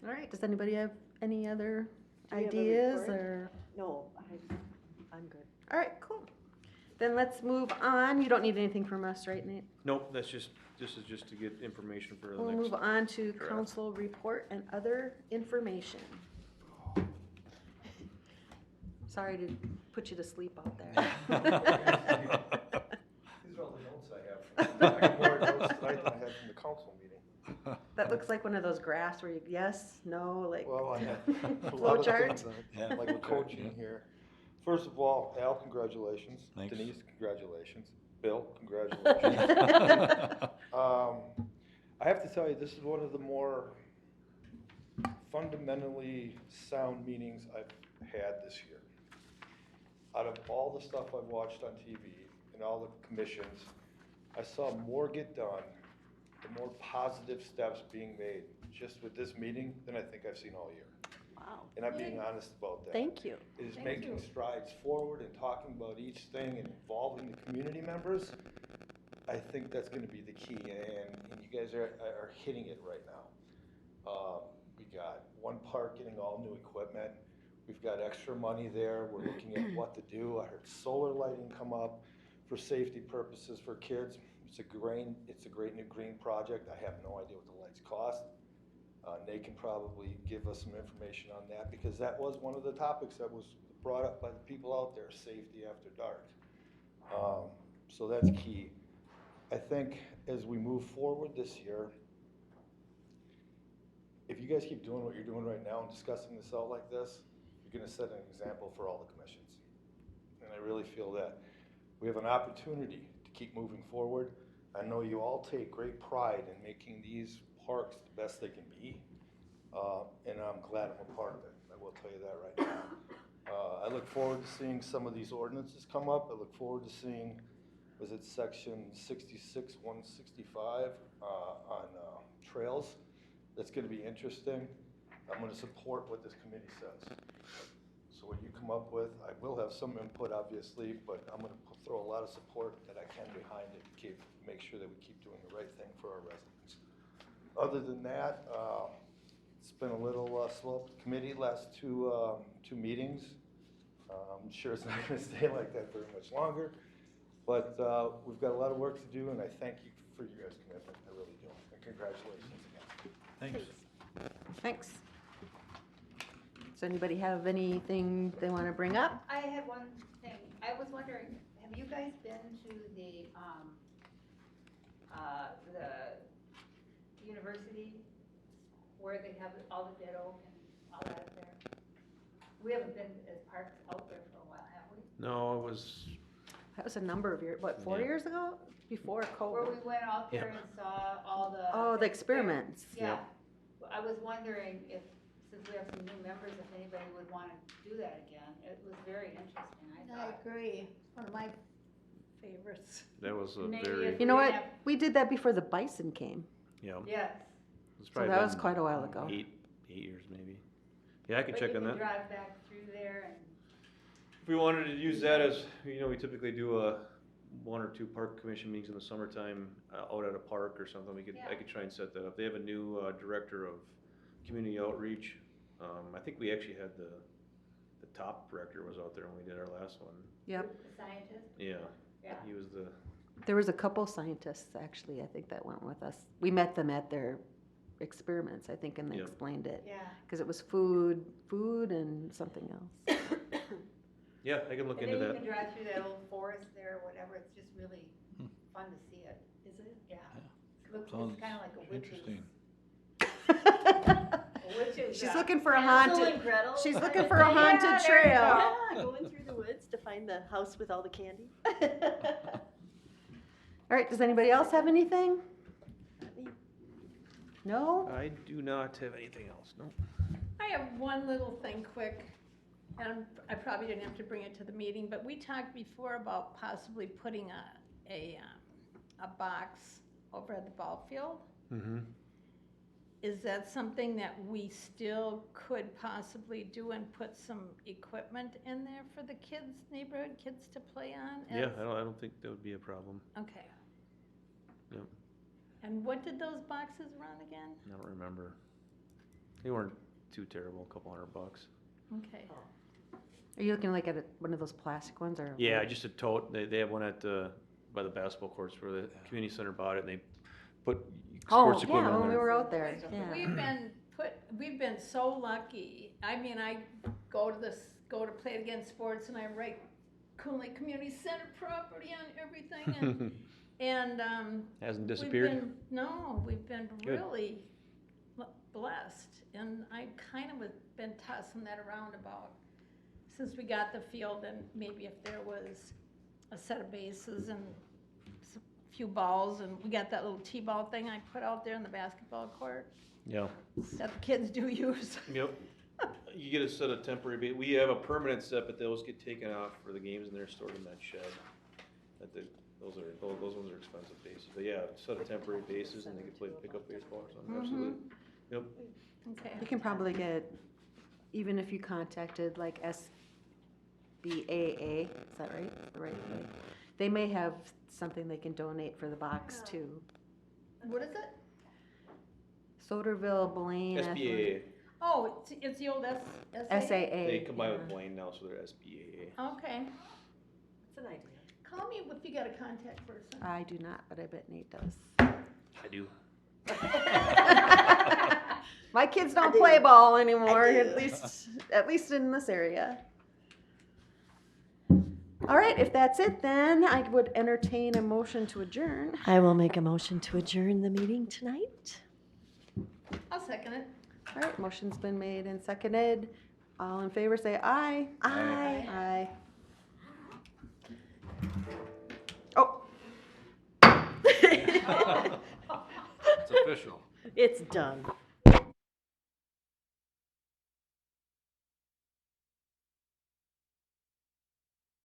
Speaker 1: all right, does anybody have any other
Speaker 3: Do we have a
Speaker 1: ideas
Speaker 3: report?
Speaker 1: or?
Speaker 3: No, I'm good.
Speaker 1: All right, cool. Then let's move on. You don't need anything from us, right, Nate?
Speaker 4: Nope, this is just to get information for the
Speaker 1: We'll
Speaker 4: next.
Speaker 1: move on to
Speaker 4: draft.
Speaker 1: council report and other information. Sorry to put you to sleep out there.
Speaker 6: These are all the notes I have. I got more notes tonight than I had from the council meeting.
Speaker 1: That looks like one of those graphs where you, yes, no, like.
Speaker 6: Well, I had a
Speaker 1: Flow
Speaker 6: lot of
Speaker 1: chart?
Speaker 6: things like we're coaching here. First of all, Al, congratulations.
Speaker 5: Thanks.
Speaker 6: Denise, congratulations. Bill, congratulations. I have to tell you, this is one of the more fundamentally sound meetings I've had this year. Out of all the stuff I've watched on TV and all the commissions, I saw more get done, the more positive steps being made just with this meeting than I think I've seen all year.
Speaker 1: Wow,
Speaker 6: And I'm being honest about that.
Speaker 1: thank you.
Speaker 6: It is
Speaker 2: Thank
Speaker 6: making
Speaker 2: you.
Speaker 6: strides forward and talking about each thing and involving the community members. I think that's gonna be the key, and you guys are hitting it right now. We got one park getting all new equipment. We've got extra money there. We're looking at what to do. I heard solar lighting come up for safety purposes for kids. It's a great new green project. I have no idea what the lights cost. Nate can probably give us some information on that, because that was one of the topics that was brought up by the people out there, safety after dark. So that's key. I think as we move forward this year, if you guys keep doing what you're doing right now and discussing this out like this, you're gonna set an example for all the commissions. And I really feel that we have an opportunity to keep moving forward. I know you all take great pride in making these parks the best they can be, and I'm glad I'm a part of it. I will tell you that right now. I look forward to seeing some of these ordinances come up. I look forward to seeing, was it section 66, 165 on trails? That's gonna be interesting. I'm gonna support what this committee says. So what you come up with, I will have some input obviously, but I'm gonna throw a lot of support that I can behind it to make sure that we keep doing the right thing for our residents. Other than that, it's been a little slow up the committee last two meetings. I'm sure it's not gonna stay like that very much longer, but we've got a lot of work to do, and I thank you for your guys' commitment, I really do, and congratulations again.
Speaker 5: Thanks.
Speaker 1: Thanks. Does anybody have anything they want to bring up?
Speaker 2: I had one thing, I was wondering, have you guys been to the university where they have all the dead oak and all that up there? We haven't been as parks out there for a while, have we?
Speaker 4: No, it was,
Speaker 1: That was a number of years, what, 4
Speaker 4: Yeah.
Speaker 1: years ago? Before
Speaker 2: Where we
Speaker 1: COVID?
Speaker 2: went out there
Speaker 4: Yep.
Speaker 2: and saw all the.
Speaker 1: Oh, the experiments.
Speaker 2: Yeah, Well, I was wondering if, since we have some new members, if anybody would wanna do that again. It was very interesting, I
Speaker 7: I
Speaker 2: thought.
Speaker 7: agree. One of my favorites.
Speaker 4: That was a
Speaker 2: Maybe
Speaker 4: very,
Speaker 2: if
Speaker 1: You know
Speaker 2: we
Speaker 1: what?
Speaker 2: have-
Speaker 1: We did that before the bison came,
Speaker 4: yeah.
Speaker 2: Yes.
Speaker 4: It's
Speaker 1: so
Speaker 4: probably
Speaker 1: that was
Speaker 4: been
Speaker 1: quite a while ago.
Speaker 4: 8 years maybe. Yeah, I can
Speaker 2: But
Speaker 4: check
Speaker 2: you
Speaker 4: on
Speaker 2: can
Speaker 4: that.
Speaker 2: drive back through there and,
Speaker 4: If we wanted to use that as, we typically do 1 or 2 park commission meetings in the summertime out at a park or something. I
Speaker 2: Yeah.
Speaker 4: could try and set that up. They have a new director of community outreach. I think we actually had the top director was out there when we did our last one.
Speaker 1: Yep.
Speaker 2: the scientist,
Speaker 4: Yeah,
Speaker 2: yeah.
Speaker 4: he was the,
Speaker 1: There was a couple scientists, actually, I think, that went with us. We met them at their experiments, I think, and they
Speaker 4: Yep.
Speaker 1: explained it.
Speaker 2: Yeah.
Speaker 1: Because it was food and something else.
Speaker 4: yeah, I can look
Speaker 2: And
Speaker 4: into
Speaker 2: then you
Speaker 4: that.
Speaker 2: can drive through that old forest there or whatever, it's just really fun to see it.
Speaker 3: Is it?
Speaker 2: Yeah. It's
Speaker 5: Sounds
Speaker 2: kinda like a witch's.
Speaker 5: interesting.
Speaker 2: A witch's,
Speaker 1: She's looking for a haunted,
Speaker 3: Gretel.
Speaker 1: she's looking for a haunted
Speaker 2: Yeah, there you
Speaker 1: trail.
Speaker 2: go.
Speaker 3: Yeah, going through the woods to find the house with all the candy.
Speaker 1: All right, does anybody else have anything?
Speaker 3: Not me.
Speaker 1: No?
Speaker 4: I do not have anything else, no.
Speaker 7: I have one little thing quick, and I probably didn't have to bring it to the meeting, but we talked before about possibly putting a box over at the ball field.
Speaker 4: Mm-hmm.
Speaker 7: Is that something that we still could possibly do and put some equipment in there for the kids, neighborhood kids to play on?
Speaker 4: Yeah,
Speaker 7: as-
Speaker 4: I don't think that would be a problem.
Speaker 7: Okay.
Speaker 4: Yep.
Speaker 7: And what did those boxes run again?
Speaker 4: I don't remember. They weren't too terrible, a couple $100.
Speaker 7: Okay.
Speaker 1: Are you looking like at one of those plastic ones or?
Speaker 4: Yeah, just a tote. They have one at by the basketball courts where the community center bought it, and they put
Speaker 1: Oh,
Speaker 4: sports equipment
Speaker 1: yeah,
Speaker 4: in
Speaker 1: when we
Speaker 4: there.
Speaker 1: were out there, yeah.
Speaker 7: We've been so lucky. I mean, I go to play it against sports and I write Coon Lake Community Center property on everything and,
Speaker 4: Hasn't disappeared?
Speaker 7: we've been
Speaker 4: Good.
Speaker 7: really blessed. And I kind of been tossing that around about, since we got the field, and maybe if there was a set of bases and few balls, and we got that little T-ball thing I put out there in the basketball court
Speaker 4: Yeah.
Speaker 7: that the kids do use.
Speaker 4: Yep. You get a set of temporary we have a permanent set, but those get taken off for the games, and they're stored in that shed. Those ones are expensive bases, but yeah, a set of temporary bases, and they can play pickup baseball or something, absolutely. Yep.
Speaker 7: Okay.
Speaker 1: You can probably get, even if you contacted like SBAA, is that right? The right way? They may have something they can donate for the box too.
Speaker 7: What is it?
Speaker 1: Soderville, Blaine.
Speaker 4: SBAA,
Speaker 7: Oh, it's the old
Speaker 1: SAA.
Speaker 4: they combine with
Speaker 1: yeah.
Speaker 4: Blaine now, so they're SBAA.
Speaker 7: Okay.
Speaker 3: It's an idea.
Speaker 7: Call me if you got a contact person.
Speaker 1: I do not, but I bet Nate does.
Speaker 4: I do.
Speaker 1: My kids don't
Speaker 3: do.
Speaker 1: play ball anymore,
Speaker 3: I do.
Speaker 1: at least in this area. All right, if that's it, then I would entertain a motion to adjourn.
Speaker 3: I will make a motion to adjourn the meeting tonight.
Speaker 7: I'll second it.
Speaker 1: All right, motion's been made and seconded. All in favor, say aye.
Speaker 3: Aye.
Speaker 1: Aye. Oh.
Speaker 5: It's official.
Speaker 3: It's done.